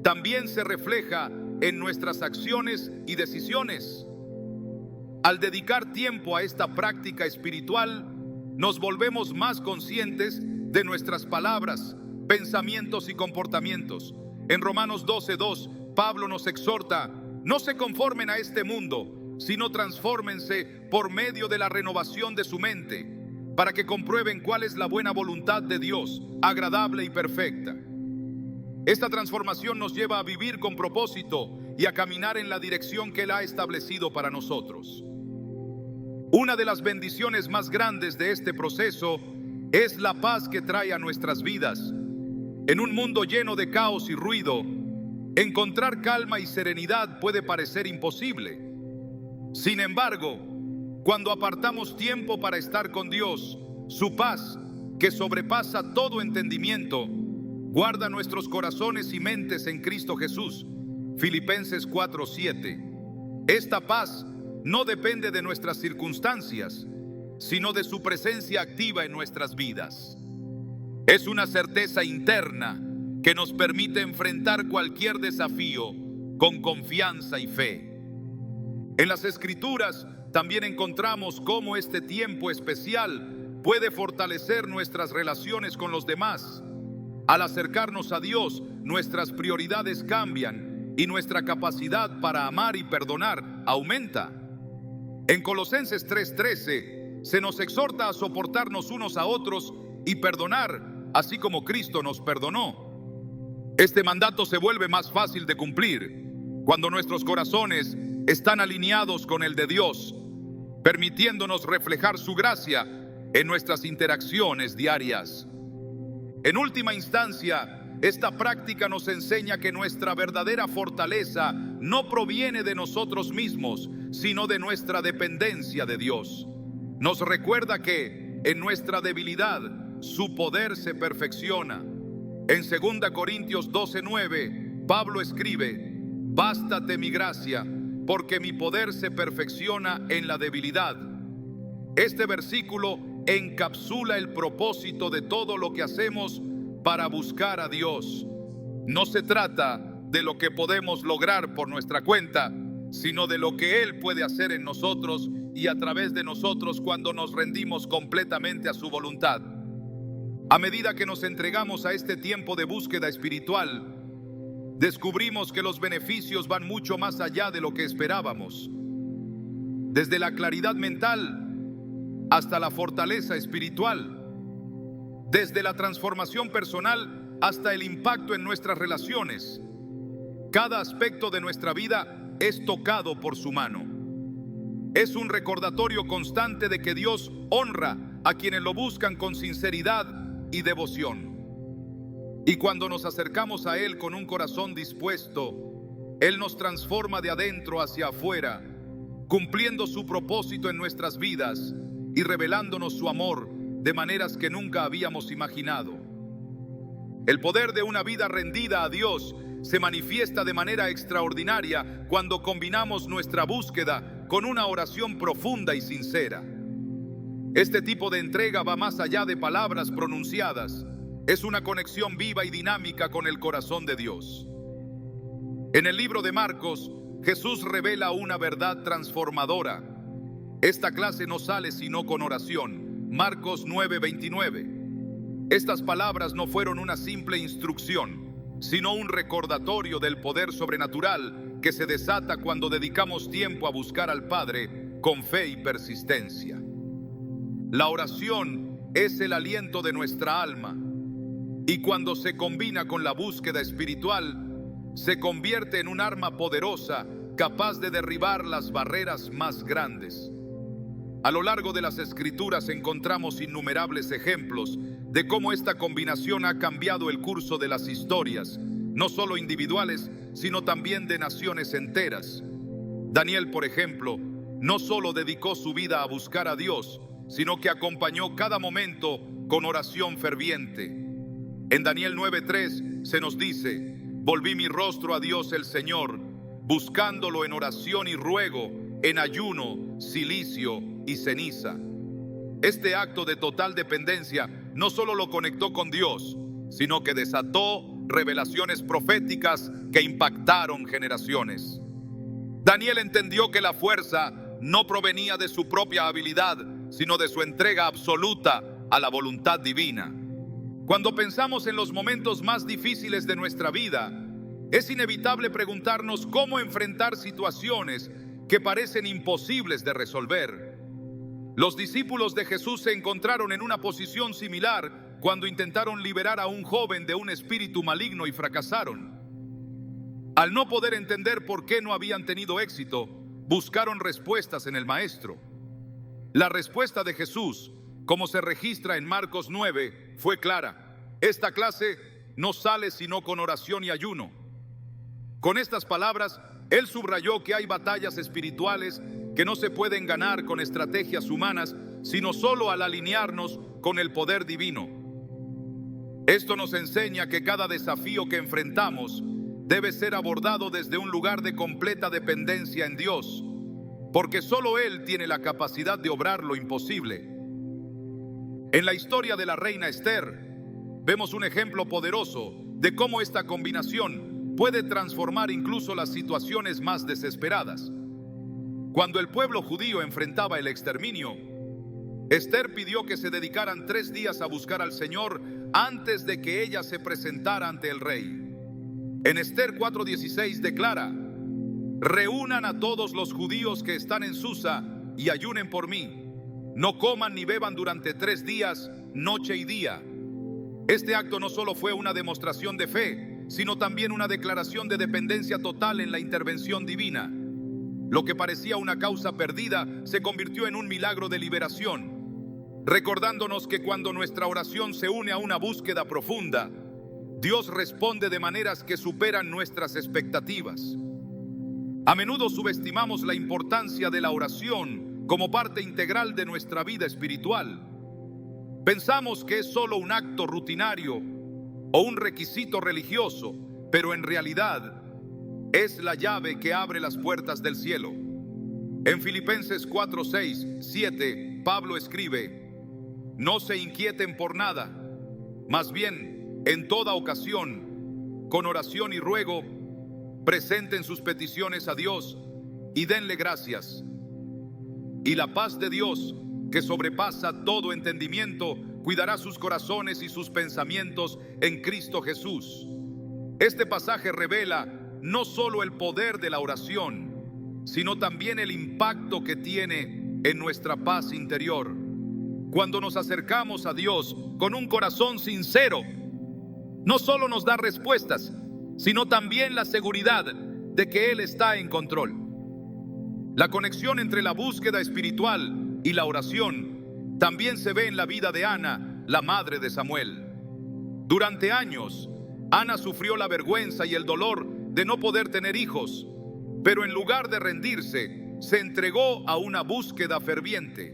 también se refleja en nuestras acciones y decisiones. Al dedicar tiempo a esta práctica espiritual, nos volvemos más conscientes de nuestras palabras, pensamientos y comportamientos. En Romanos 12:2, Pablo nos exhorta: no se conformen a este mundo, sino transfórmense por medio de la renovación de su mente, para que comprueben cuál es la buena voluntad de Dios, agradable y perfecta. Esta transformación nos lleva a vivir con propósito y a caminar en la dirección que Él ha establecido para nosotros. Una de las bendiciones más grandes de este proceso es la paz que trae a nuestras vidas. En un mundo lleno de caos y ruido, encontrar calma y serenidad puede parecer imposible. Sin embargo, cuando apartamos tiempo para estar con Dios, su paz, que sobrepasa todo entendimiento, guarda nuestros corazones y mentes en Cristo Jesús. Filipenses 4:7. Esta paz no depende de nuestras circunstancias, sino de su presencia activa en nuestras vidas. Es una certeza interna que nos permite enfrentar cualquier desafío con confianza y fe. En las Escrituras también encontramos cómo este tiempo especial puede fortalecer nuestras relaciones con los demás. Al acercarnos a Dios, nuestras prioridades cambian y nuestra capacidad para amar y perdonar aumenta. En Colosenses 3:13 se nos exhorta a soportarnos unos a otros y perdonar, así como Cristo nos perdonó. Este mandato se vuelve más fácil de cumplir cuando nuestros corazones están alineados con el de Dios, permitiéndonos reflejar su gracia en nuestras interacciones diarias. En última instancia, esta práctica nos enseña que nuestra verdadera fortaleza no proviene de nosotros mismos, sino de nuestra dependencia de Dios. Nos recuerda que en nuestra debilidad su poder se perfecciona. En 2 Corintios 12:9, Pablo escribe: bástate mi gracia, porque mi poder se perfecciona en la debilidad. Este versículo encapsula el propósito de todo lo que hacemos para buscar a Dios. No se trata de lo que podemos lograr por nuestra cuenta, sino de lo que Él puede hacer en nosotros y a través de nosotros cuando nos rendimos completamente a su voluntad. A medida que nos entregamos a este tiempo de búsqueda espiritual, descubrimos que los beneficios van mucho más allá de lo que esperábamos. Desde la claridad mental hasta la fortaleza espiritual, desde la transformación personal hasta el impacto en nuestras relaciones. Cada aspecto de nuestra vida es tocado por su mano. Es un recordatorio constante de que Dios honra a quienes lo buscan con sinceridad y devoción. Y cuando nos acercamos a Él con un corazón dispuesto, Él nos transforma de adentro hacia afuera, cumpliendo su propósito en nuestras vidas y revelándonos su amor de maneras que nunca habíamos imaginado. El poder de una vida rendida a Dios se manifiesta de manera extraordinaria cuando combinamos nuestra búsqueda con una oración profunda y sincera. Este tipo de entrega va más allá de palabras pronunciadas. Es una conexión viva y dinámica con el corazón de Dios. En el libro de Marcos, Jesús revela una verdad transformadora. Esta clase no sale sino con oración. Marcos 9:29. Estas palabras no fueron una simple instrucción, sino un recordatorio del poder sobrenatural que se desata cuando dedicamos tiempo a buscar al Padre con fe y persistencia. La oración es el aliento de nuestra alma, y cuando se combina con la búsqueda espiritual, se convierte en un arma poderosa capaz de derribar las barreras más grandes. A lo largo de las Escrituras encontramos innumerables ejemplos de cómo esta combinación ha cambiado el curso de las historias, no solo individuales, sino también de naciones enteras. Daniel, por ejemplo, no solo dedicó su vida a buscar a Dios, sino que acompañó cada momento con oración ferviente. En Daniel 9:3 se nos dice: volví mi rostro a Dios el Señor, buscándolo en oración y ruego, en ayuno, cilicio y ceniza. Este acto de total dependencia no solo lo conectó con Dios, sino que desató revelaciones proféticas que impactaron generaciones. Daniel entendió que la fuerza no provenía de su propia habilidad, sino de su entrega absoluta a la voluntad divina. Cuando pensamos en los momentos más difíciles de nuestra vida, es inevitable preguntarnos cómo enfrentar situaciones que parecen imposibles de resolver. Los discípulos de Jesús se encontraron en una posición similar cuando intentaron liberar a un joven de un espíritu maligno y fracasaron. Al no poder entender por qué no habían tenido éxito, buscaron respuestas en el Maestro. La respuesta de Jesús, como se registra en Marcos 9, fue clara: esta clase no sale sino con oración y ayuno. Con estas palabras, Él subrayó que hay batallas espirituales que no se pueden ganar con estrategias humanas, sino solo al alinearnos con el poder divino. Esto nos enseña que cada desafío que enfrentamos debe ser abordado desde un lugar de completa dependencia en Dios, porque solo Él tiene la capacidad de obrar lo imposible. En la historia de la reina Esther, vemos un ejemplo poderoso de cómo esta combinación puede transformar incluso las situaciones más desesperadas. Cuando el pueblo judío enfrentaba el exterminio, Esther pidió que se dedicaran 3 días a buscar al Señor antes de que ella se presentara ante el rey. En Esther 4:16 declara: reúnan a todos los judíos que están en Susa y ayunen por mí. No coman ni beban durante 3 días, noche y día. Este acto no solo fue una demostración de fe, sino también una declaración de dependencia total en la intervención divina. Lo que parecía una causa perdida se convirtió en un milagro de liberación, recordándonos que cuando nuestra oración se une a una búsqueda profunda, Dios responde de maneras que superan nuestras expectativas. A menudo subestimamos la importancia de la oración como parte integral de nuestra vida espiritual. Pensamos que es solo un acto rutinario o un requisito religioso, pero en realidad es la llave que abre las puertas del cielo. En Filipenses 4, 6, 7, Pablo escribe: no se inquieten por nada, más bien, en toda ocasión, con oración y ruego, presenten sus peticiones a Dios y denle gracias. Y la paz de Dios, que sobrepasa todo entendimiento, cuidará sus corazones y sus pensamientos en Cristo Jesús. Este pasaje revela no solo el poder de la oración, sino también el impacto que tiene en nuestra paz interior. Cuando nos acercamos a Dios con un corazón sincero, no solo nos da respuestas, sino también la seguridad de que Él está en control. La conexión entre la búsqueda espiritual y la oración también se ve en la vida de Ana, la madre de Samuel. Durante años, Ana sufrió la vergüenza y el dolor de no poder tener hijos, pero en lugar de rendirse, se entregó a una búsqueda ferviente.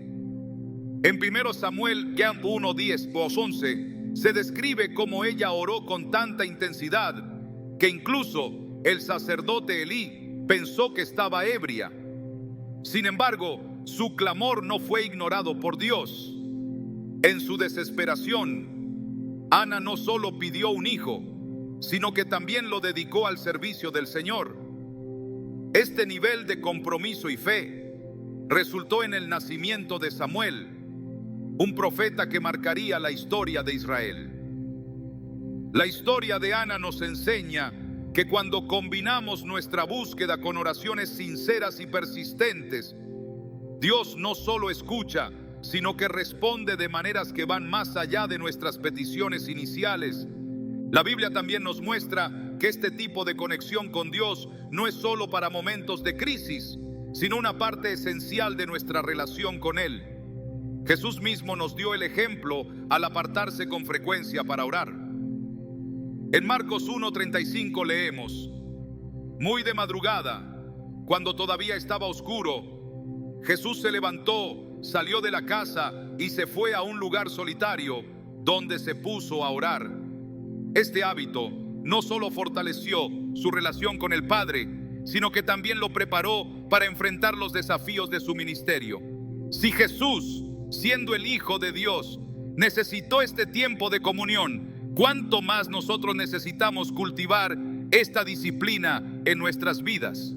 En 1 Samuel 1, 10 o 11 se describe cómo ella oró con tanta intensidad que incluso el sacerdote Elí pensó que estaba ebria. Sin embargo, su clamor no fue ignorado por Dios. En su desesperación, Ana no solo pidió un hijo, sino que también lo dedicó al servicio del Señor. Este nivel de compromiso y fe resultó en el nacimiento de Samuel, un profeta que marcaría la historia de Israel. La historia de Ana nos enseña que cuando combinamos nuestra búsqueda con oraciones sinceras y persistentes, Dios no solo escucha, sino que responde de maneras que van más allá de nuestras peticiones iniciales. La Biblia también nos muestra que este tipo de conexión con Dios no es solo para momentos de crisis, sino una parte esencial de nuestra relación con Él. Jesús mismo nos dio el ejemplo al apartarse con frecuencia para orar. En Marcos 1:35 leemos: muy de madrugada, cuando todavía estaba oscuro, Jesús se levantó, salió de la casa y se fue a un lugar solitario donde se puso a orar. Este hábito no solo fortaleció su relación con el Padre, sino que también lo preparó para enfrentar los desafíos de su ministerio. Si Jesús, siendo el Hijo de Dios, necesitó este tiempo de comunión, ¿cuánto más nosotros necesitamos cultivar esta disciplina en nuestras vidas?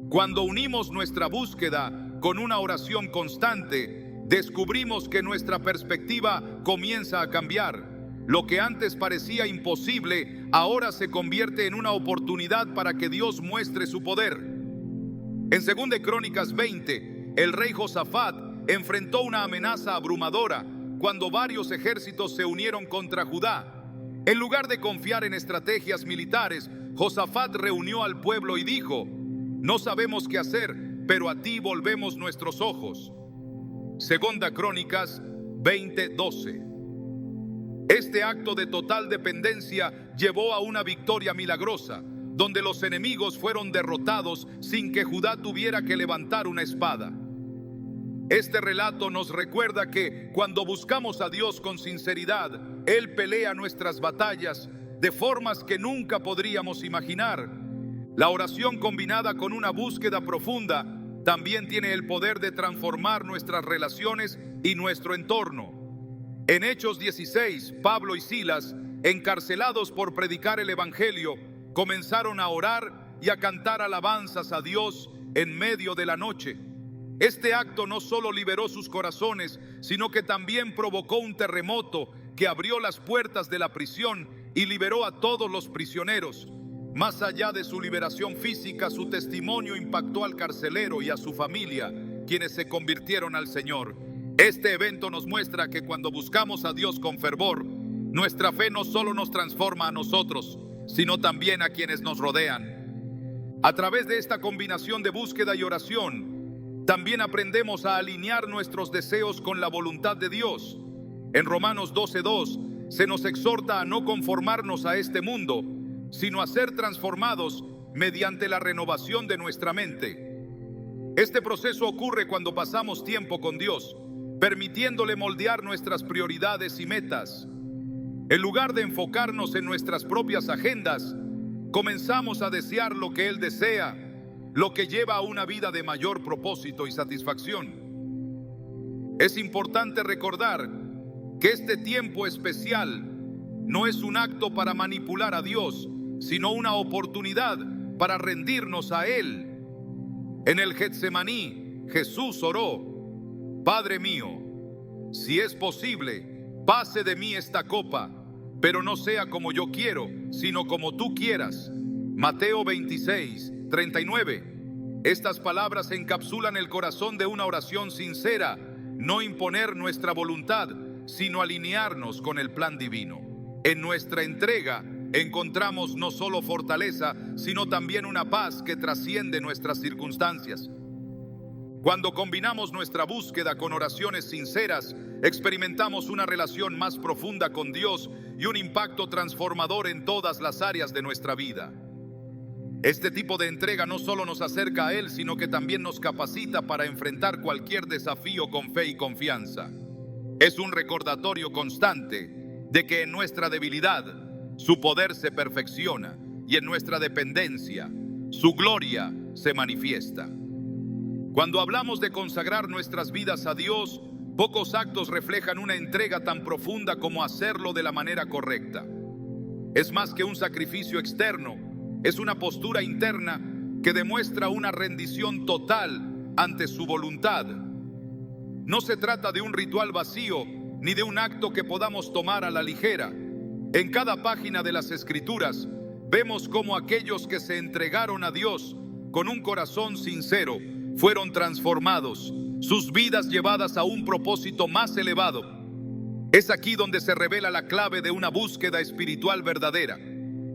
Cuando unimos nuestra búsqueda con una oración constante, descubrimos que nuestra perspectiva comienza a cambiar. Lo que antes parecía imposible, ahora se convierte en una oportunidad para que Dios muestre su poder. En 2 de Crónicas 20, el rey Josafat enfrentó una amenaza abrumadora cuando varios ejércitos se unieron contra Judá. En lugar de confiar en estrategias militares, Josafat reunió al pueblo y dijo: no sabemos qué hacer, pero a ti volvemos nuestros ojos. 2 Crónicas 20:12. Este acto de total dependencia llevó a una victoria milagrosa, donde los enemigos fueron derrotados sin que Judá tuviera que levantar una espada. Este relato nos recuerda que cuando buscamos a Dios con sinceridad, Él pelea nuestras batallas de formas que nunca podríamos imaginar. La oración combinada con una búsqueda profunda también tiene el poder de transformar nuestras relaciones y nuestro entorno. En Hechos 16, Pablo y Silas, encarcelados por predicar el Evangelio, comenzaron a orar y a cantar alabanzas a Dios en medio de la noche. Este acto no solo liberó sus corazones, sino que también provocó un terremoto que abrió las puertas de la prisión y liberó a todos los prisioneros. Más allá de su liberación física, su testimonio impactó al carcelero y a su familia, quienes se convirtieron al Señor. Este evento nos muestra que cuando buscamos a Dios con fervor, nuestra fe no solo nos transforma a nosotros, sino también a quienes nos rodean. A través de esta combinación de búsqueda y oración, también aprendemos a alinear nuestros deseos con la voluntad de Dios. En Romanos 12:2 se nos exhorta a no conformarnos a este mundo, sino a ser transformados mediante la renovación de nuestra mente. Este proceso ocurre cuando pasamos tiempo con Dios, permitiéndole moldear nuestras prioridades y metas. En lugar de enfocarnos en nuestras propias agendas, comenzamos a desear lo que Él desea, lo que lleva a una vida de mayor propósito y satisfacción. Es importante recordar que este tiempo especial no es un acto para manipular a Dios, sino una oportunidad para rendirnos a Él. En el Getsemaní, Jesús oró: Padre mío, si es posible, pase de mí esta copa, pero no sea como yo quiero, sino como tú quieras. Mateo 26:39. Estas palabras encapsulan el corazón de una oración sincera: no imponer nuestra voluntad, sino alinearnos con el plan divino. En nuestra entrega encontramos no solo fortaleza, sino también una paz que trasciende nuestras circunstancias. Cuando combinamos nuestra búsqueda con oraciones sinceras, experimentamos una relación más profunda con Dios y un impacto transformador en todas las áreas de nuestra vida. Este tipo de entrega no solo nos acerca a Él, sino que también nos capacita para enfrentar cualquier desafío con fe y confianza. Es un recordatorio constante de que en nuestra debilidad, su poder se perfecciona, y en nuestra dependencia, su gloria se manifiesta. Cuando hablamos de consagrar nuestras vidas a Dios, pocos actos reflejan una entrega tan profunda como hacerlo de la manera correcta. Es más que un sacrificio externo, es una postura interna que demuestra una rendición total ante su voluntad. No se trata de un ritual vacío ni de un acto que podamos tomar a la ligera. En cada página de las Escrituras vemos cómo aquellos que se entregaron a Dios con un corazón sincero fueron transformados, sus vidas llevadas a un propósito más elevado. Es aquí donde se revela la clave de una búsqueda espiritual verdadera.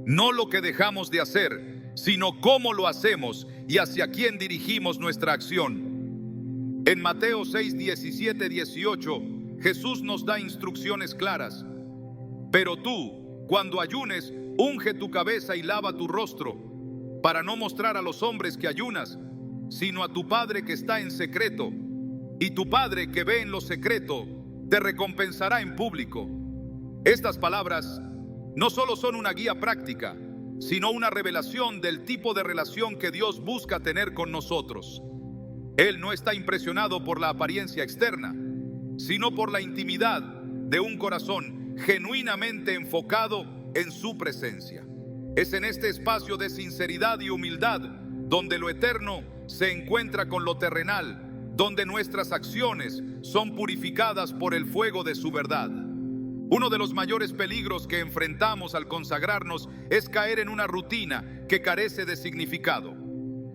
No lo que dejamos de hacer, sino cómo lo hacemos y hacia quién dirigimos nuestra acción. En Mateo 6, 17, 18, Jesús nos da instrucciones claras. Pero tú, cuando ayunes, unge tu cabeza y lava tu rostro, para no mostrar a los hombres que ayunas, sino a tu Padre que está en secreto. Y tu Padre que ve en lo secreto, te recompensará en público. Estas palabras no solo son una guía práctica, sino una revelación del tipo de relación que Dios busca tener con nosotros. Él no está impresionado por la apariencia externa, sino por la intimidad de un corazón genuinamente enfocado en su presencia. Es en este espacio de sinceridad y humildad donde lo eterno se encuentra con lo terrenal, donde nuestras acciones son purificadas por el fuego de su verdad. Uno de los mayores peligros que enfrentamos al consagrarnos es caer en una rutina que carece de significado.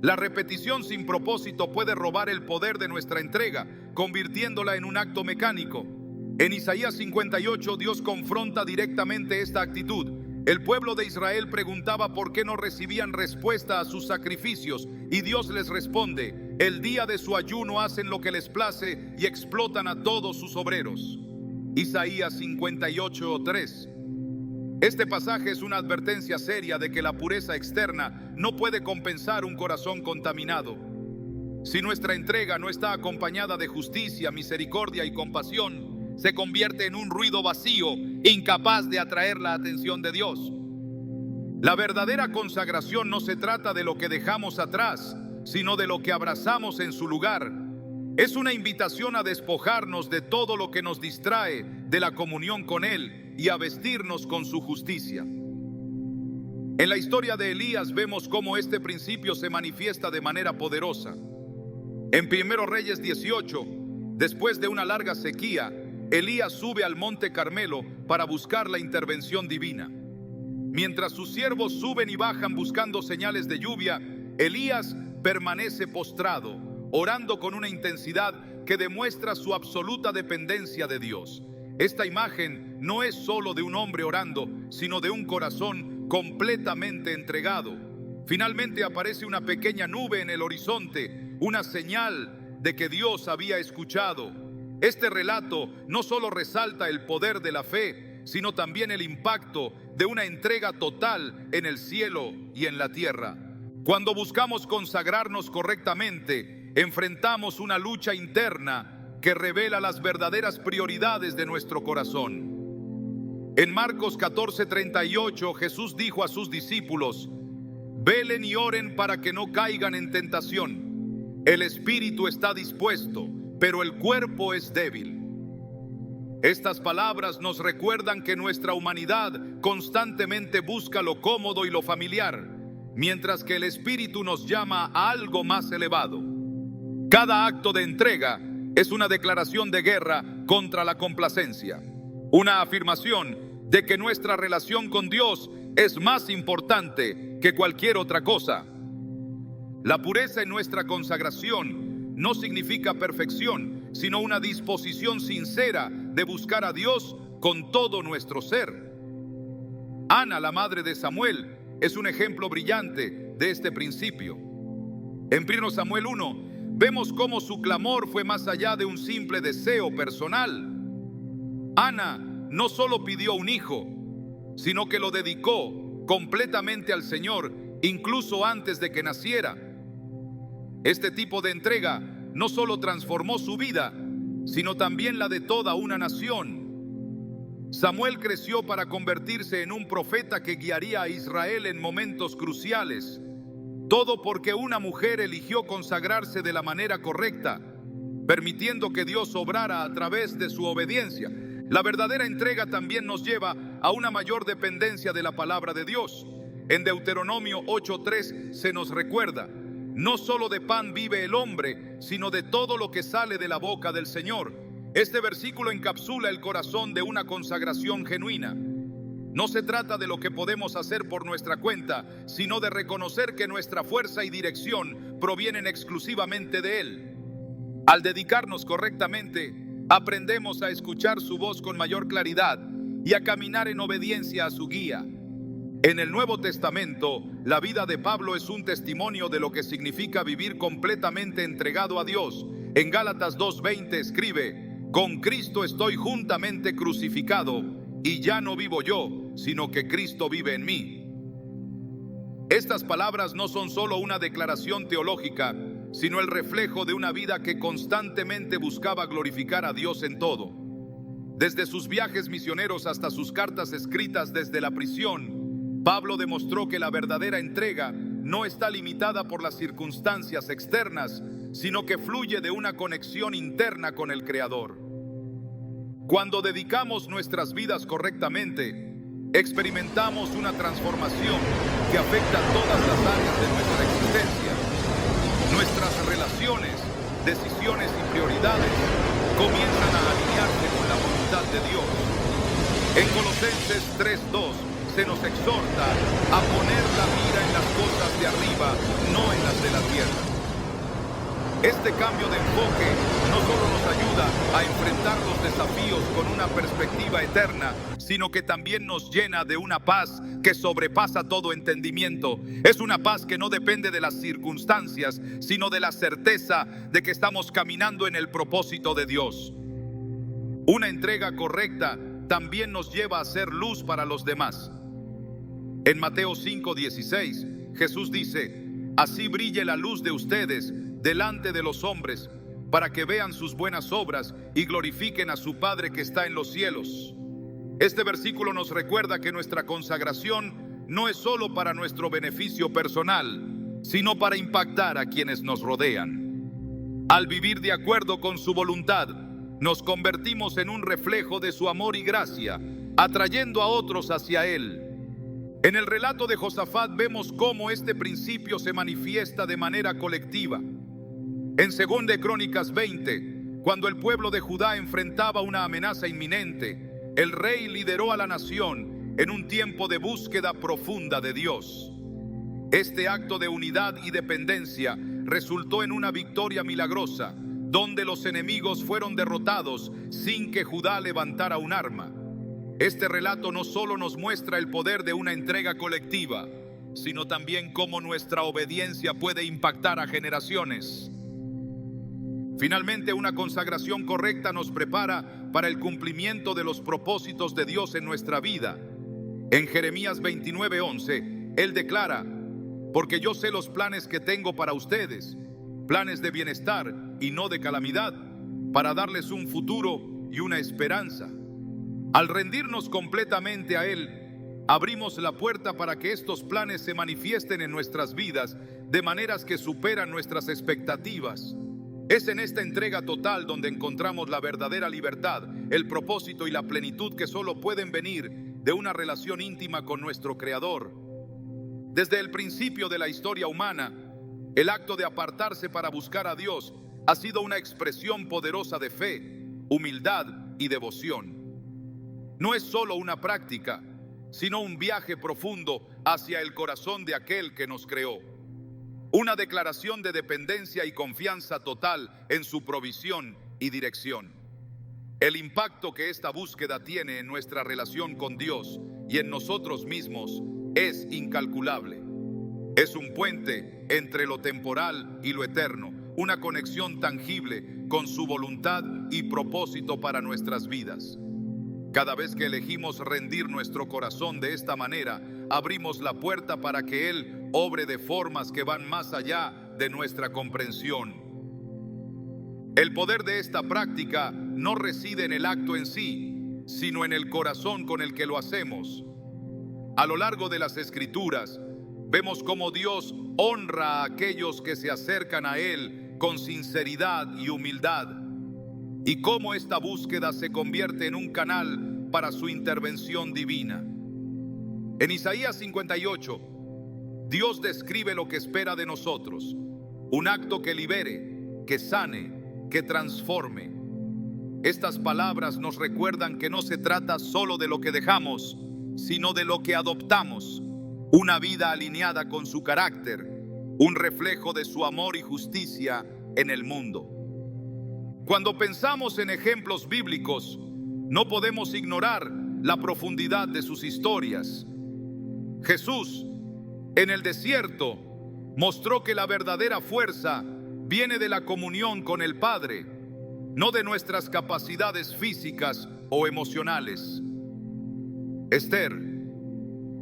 La repetición sin propósito puede robar el poder de nuestra entrega, convirtiéndola en un acto mecánico. En Isaías 58, Dios confronta directamente esta actitud. El pueblo de Israel preguntaba por qué no recibían respuesta a sus sacrificios, y Dios les responde: el día de su ayuno hacen lo que les place y explotan a todos sus obreros. Isaías 58:3. Este pasaje es una advertencia seria de que la pureza externa no puede compensar un corazón contaminado. Si nuestra entrega no está acompañada de justicia, misericordia y compasión, se convierte en un ruido vacío, incapaz de atraer la atención de Dios. La verdadera consagración no se trata de lo que dejamos atrás, sino de lo que abrazamos en su lugar. Es una invitación a despojarnos de todo lo que nos distrae de la comunión con Él y a vestirnos con su justicia. En la historia de Elías vemos cómo este principio se manifiesta de manera poderosa. En 1 Reyes 18, después de una larga sequía, Elías sube al monte Carmelo para buscar la intervención divina. Mientras sus siervos suben y bajan buscando señales de lluvia, Elías permanece postrado, orando con una intensidad que demuestra su absoluta dependencia de Dios. Esta imagen no es solo de un hombre orando, sino de un corazón completamente entregado. Finalmente aparece una pequeña nube en el horizonte, una señal de que Dios había escuchado. Este relato no solo resalta el poder de la fe, sino también el impacto de una entrega total en el cielo y en la tierra. Cuando buscamos consagrarnos correctamente, enfrentamos una lucha interna que revela las verdaderas prioridades de nuestro corazón. En Marcos 14:38, Jesús dijo a sus discípulos: velen y oren para que no caigan en tentación. El espíritu está dispuesto, pero el cuerpo es débil. Estas palabras nos recuerdan que nuestra humanidad constantemente busca lo cómodo y lo familiar, mientras que el espíritu nos llama a algo más elevado. Cada acto de entrega es una declaración de guerra contra la complacencia, una afirmación de que nuestra relación con Dios es más importante que cualquier otra cosa. La pureza en nuestra consagración no significa perfección, sino una disposición sincera de buscar a Dios con todo nuestro ser. Ana, la madre de Samuel, es un ejemplo brillante de este principio. En 1 Samuel 1, vemos cómo su clamor fue más allá de un simple deseo personal. Ana no solo pidió un hijo, sino que lo dedicó completamente al Señor, incluso antes de que naciera. Este tipo de entrega no solo transformó su vida, sino también la de toda una nación. Samuel creció para convertirse en un profeta que guiaría a Israel en momentos cruciales. Todo porque una mujer eligió consagrarse de la manera correcta, permitiendo que Dios obrara a través de su obediencia. La verdadera entrega también nos lleva a una mayor dependencia de la palabra de Dios. En Deuteronomio 8:3 se nos recuerda: no solo de pan vive el hombre, sino de todo lo que sale de la boca del Señor. Este versículo encapsula el corazón de una consagración genuina. No se trata de lo que podemos hacer por nuestra cuenta, sino de reconocer que nuestra fuerza y dirección provienen exclusivamente de Él. Al dedicarnos correctamente, aprendemos a escuchar su voz con mayor claridad y a caminar en obediencia a su guía. En el Nuevo Testamento, la vida de Pablo es un testimonio de lo que significa vivir completamente entregado a Dios. En Gálatas 2:20 escribe: con Cristo estoy juntamente crucificado, y ya no vivo yo, sino que Cristo vive en mí. Estas palabras no son solo una declaración teológica, sino el reflejo de una vida que constantemente buscaba glorificar a Dios en todo. Desde sus viajes misioneros hasta sus cartas escritas desde la prisión, Pablo demostró que la verdadera entrega no está limitada por las circunstancias externas, sino que fluye de una conexión interna con el Creador. Cuando dedicamos nuestras vidas correctamente, experimentamos una transformación que afecta todas las áreas de nuestra existencia. Nuestras relaciones, decisiones y prioridades comienzan a alinearse con la voluntad de Dios. En Colosenses 3:2 se nos exhorta a poner la mira en las cosas de arriba, no en las de la tierra. Este cambio de enfoque no solo nos ayuda a enfrentar los desafíos con una perspectiva eterna, sino que también nos llena de una paz que sobrepasa todo entendimiento. Es una paz que no depende de las circunstancias, sino de la certeza de que estamos caminando en el propósito de Dios. Una entrega correcta también nos lleva a ser luz para los demás. En Mateo 5:16, Jesús dice: así brille la luz de ustedes delante de los hombres, para que vean sus buenas obras y glorifiquen a su Padre que está en los cielos. Este versículo nos recuerda que nuestra consagración no es solo para nuestro beneficio personal, sino para impactar a quienes nos rodean. Al vivir de acuerdo con su voluntad, nos convertimos en un reflejo de su amor y gracia, atrayendo a otros hacia Él. En el relato de Josafat vemos cómo este principio se manifiesta de manera colectiva. En 2 de Crónicas 20, cuando el pueblo de Judá enfrentaba una amenaza inminente, el rey lideró a la nación en un tiempo de búsqueda profunda de Dios. Este acto de unidad y dependencia resultó en una victoria milagrosa, donde los enemigos fueron derrotados sin que Judá levantara un arma. Este relato no solo nos muestra el poder de una entrega colectiva, sino también cómo nuestra obediencia puede impactar a generaciones. Finalmente, una consagración correcta nos prepara para el cumplimiento de los propósitos de Dios en nuestra vida. En Jeremías 29:11, Él declara: porque yo sé los planes que tengo para ustedes, planes de bienestar y no de calamidad, para darles un futuro y una esperanza. Al rendirnos completamente a Él, abrimos la puerta para que estos planes se manifiesten en nuestras vidas de maneras que superan nuestras expectativas. Es en esta entrega total donde encontramos la verdadera libertad, el propósito y la plenitud que solo pueden venir de una relación íntima con nuestro Creador. Desde el principio de la historia humana, el acto de apartarse para buscar a Dios ha sido una expresión poderosa de fe, humildad y devoción. No es solo una práctica, sino un viaje profundo hacia el corazón de aquel que nos creó. Una declaración de dependencia y confianza total en su provisión y dirección. El impacto que esta búsqueda tiene en nuestra relación con Dios y en nosotros mismos es incalculable. Es un puente entre lo temporal y lo eterno, una conexión tangible con su voluntad y propósito para nuestras vidas. Cada vez que elegimos rendir nuestro corazón de esta manera, abrimos la puerta para que Él obre de formas que van más allá de nuestra comprensión. El poder de esta práctica no reside en el acto en sí, sino en el corazón con el que lo hacemos. A lo largo de las Escrituras, vemos cómo Dios honra a aquellos que se acercan a Él con sinceridad y humildad, y cómo esta búsqueda se convierte en un canal para su intervención divina. En Isaías 58, Dios describe lo que espera de nosotros: un acto que libere, que sane, que transforme. Estas palabras nos recuerdan que no se trata solo de lo que dejamos, sino de lo que adoptamos, una vida alineada con su carácter, un reflejo de su amor y justicia en el mundo. Cuando pensamos en ejemplos bíblicos, no podemos ignorar la profundidad de sus historias. Jesús, en el desierto, mostró que la verdadera fuerza viene de la comunión con el Padre, no de nuestras capacidades físicas o emocionales. Esther,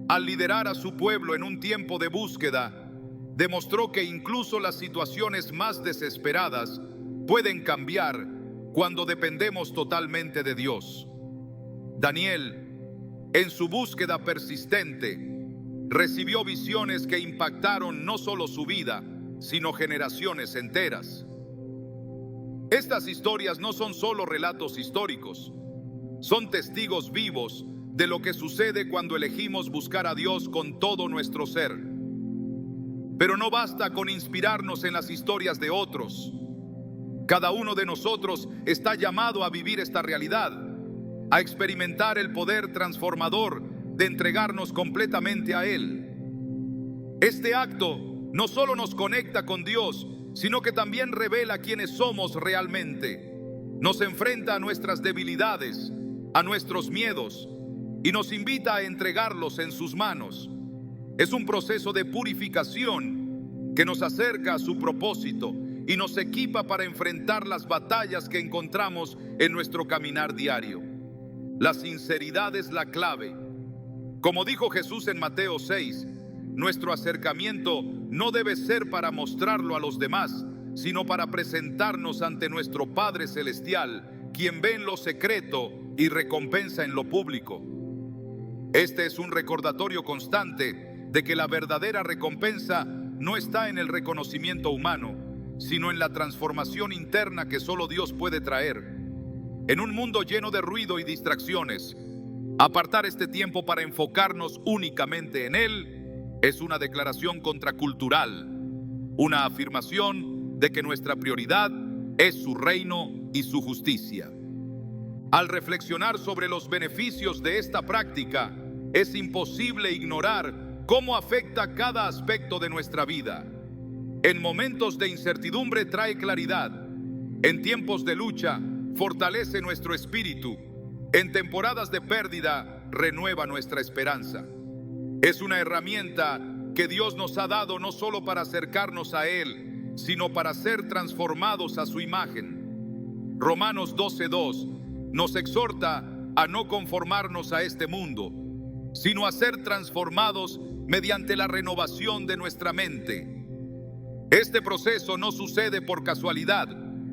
al liderar a su pueblo en un tiempo de búsqueda, demostró que incluso las situaciones más desesperadas pueden cambiar cuando dependemos totalmente de Dios. Daniel, en su búsqueda persistente, recibió visiones que impactaron no solo su vida, sino generaciones enteras. Estas historias no son solo relatos históricos, son testigos vivos de lo que sucede cuando elegimos buscar a Dios con todo nuestro ser. Pero no basta con inspirarnos en las historias de otros. Cada uno de nosotros está llamado a vivir esta realidad, a experimentar el poder transformador de entregarnos completamente a Él. Este acto no solo nos conecta con Dios, sino que también revela quiénes somos realmente. Nos enfrenta a nuestras debilidades, a nuestros miedos, y nos invita a entregarlos en sus manos. Es un proceso de purificación que nos acerca a su propósito y nos equipa para enfrentar las batallas que encontramos en nuestro caminar diario. La sinceridad es la clave. Como dijo Jesús en Mateo 6, nuestro acercamiento no debe ser para mostrarlo a los demás, sino para presentarnos ante nuestro Padre Celestial, quien ve en lo secreto y recompensa en lo público. Este es un recordatorio constante de que la verdadera recompensa no está en el reconocimiento humano, sino en la transformación interna que solo Dios puede traer. En un mundo lleno de ruido y distracciones, apartar este tiempo para enfocarnos únicamente en Él es una declaración contracultural, una afirmación de que nuestra prioridad es su reino y su justicia. Al reflexionar sobre los beneficios de esta práctica, es imposible ignorar cómo afecta cada aspecto de nuestra vida. En momentos de incertidumbre trae claridad. En tiempos de lucha, fortalece nuestro espíritu. En temporadas de pérdida, renueva nuestra esperanza. Es una herramienta que Dios nos ha dado no solo para acercarnos a Él, sino para ser transformados a su imagen. Romanos 12:2 nos exhorta a no conformarnos a este mundo, sino a ser transformados mediante la renovación de nuestra mente. Este proceso no sucede por casualidad,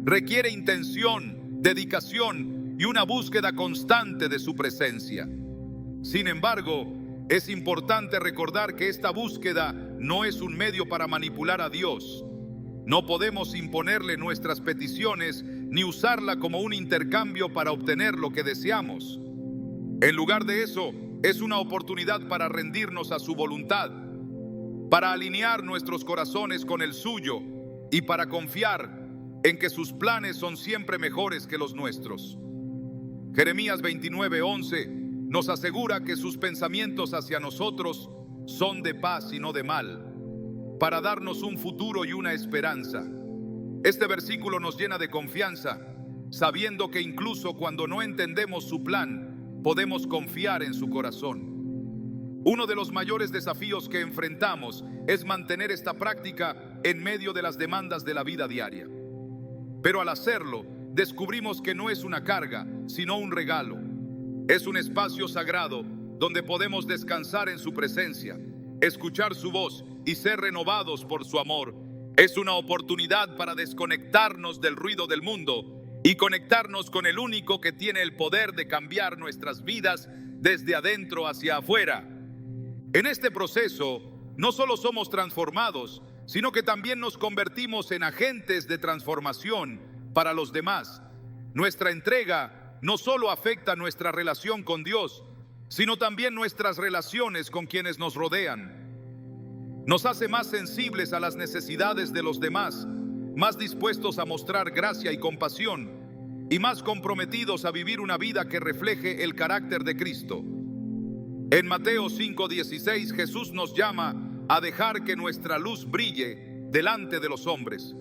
requiere intención, dedicación y una búsqueda constante de su presencia. Sin embargo, es importante recordar que esta búsqueda no es un medio para manipular a Dios. No podemos imponerle nuestras peticiones ni usarla como un intercambio para obtener lo que deseamos. En lugar de eso, es una oportunidad para rendirnos a su voluntad, para alinear nuestros corazones con el suyo y para confiar en que sus planes son siempre mejores que los nuestros. Jeremías 29:11 nos asegura que sus pensamientos hacia nosotros son de paz y no de mal, para darnos un futuro y una esperanza. Este versículo nos llena de confianza, sabiendo que incluso cuando no entendemos su plan, podemos confiar en su corazón. Uno de los mayores desafíos que enfrentamos es mantener esta práctica en medio de las demandas de la vida diaria. Pero al hacerlo, descubrimos que no es una carga, sino un regalo. Es un espacio sagrado donde podemos descansar en su presencia, escuchar su voz y ser renovados por su amor. Es una oportunidad para desconectarnos del ruido del mundo y conectarnos con el único que tiene el poder de cambiar nuestras vidas desde adentro hacia afuera. En este proceso, no solo somos transformados, sino que también nos convertimos en agentes de transformación para los demás. Nuestra entrega no solo afecta nuestra relación con Dios, sino también nuestras relaciones con quienes nos rodean. Nos hace más sensibles a las necesidades de los demás, más dispuestos a mostrar gracia y compasión, y más comprometidos a vivir una vida que refleje el carácter de Cristo. En Mateo 5:16, Jesús nos llama a dejar que nuestra luz brille delante de los hombres,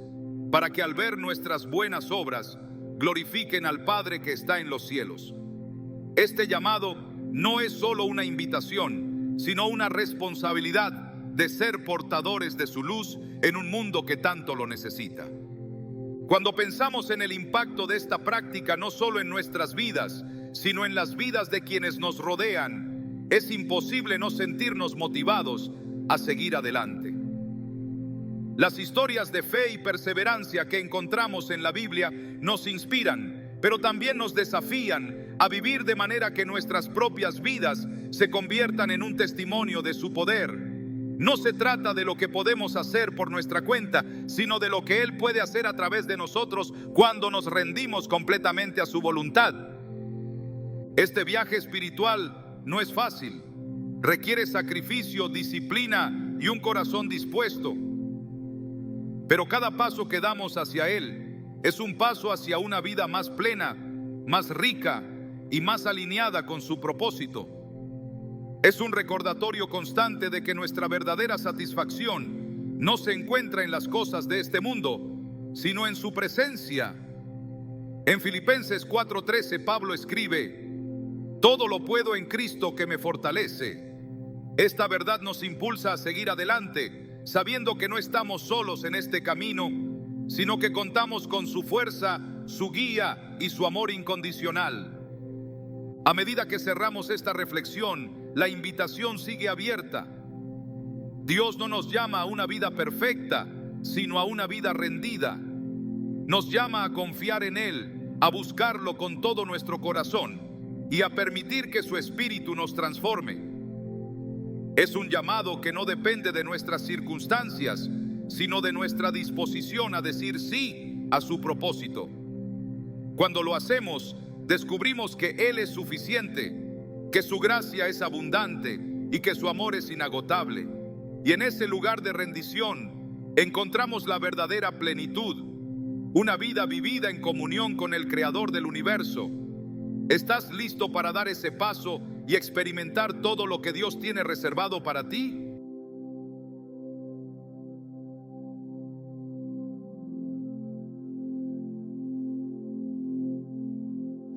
para que al ver nuestras buenas obras, glorifiquen al Padre que está en los cielos. Este llamado no es solo una invitación, sino una responsabilidad de ser portadores de su luz en un mundo que tanto lo necesita. Cuando pensamos en el impacto de esta práctica, no solo en nuestras vidas, sino en las vidas de quienes nos rodean, es imposible no sentirnos motivados a seguir adelante. Las historias de fe y perseverancia que encontramos en la Biblia nos inspiran, pero también nos desafían a vivir de manera que nuestras propias vidas se conviertan en un testimonio de su poder. No se trata de lo que podemos hacer por nuestra cuenta, sino de lo que Él puede hacer a través de nosotros cuando nos rendimos completamente a su voluntad. Este viaje espiritual no es fácil. Requiere sacrificio, disciplina y un corazón dispuesto. Pero cada paso que damos hacia Él es un paso hacia una vida más plena, más rica y más alineada con su propósito. Es un recordatorio constante de que nuestra verdadera satisfacción no se encuentra en las cosas de este mundo, sino en su presencia. En Filipenses 4:13 Pablo escribe: todo lo puedo en Cristo que me fortalece. Esta verdad nos impulsa a seguir adelante, sabiendo que no estamos solos en este camino, sino que contamos con su fuerza, su guía y su amor incondicional. A medida que cerramos esta reflexión, la invitación sigue abierta. Dios no nos llama a una vida perfecta, sino a una vida rendida. Nos llama a confiar en Él, a buscarlo con todo nuestro corazón y a permitir que su Espíritu nos transforme. Es un llamado que no depende de nuestras circunstancias, sino de nuestra disposición a decir sí a su propósito. Cuando lo hacemos, descubrimos que Él es suficiente, que su gracia es abundante y que su amor es inagotable. Y en ese lugar de rendición encontramos la verdadera plenitud, una vida vivida en comunión con el Creador del universo. ¿Estás listo para dar ese paso y experimentar todo lo que Dios tiene reservado para ti?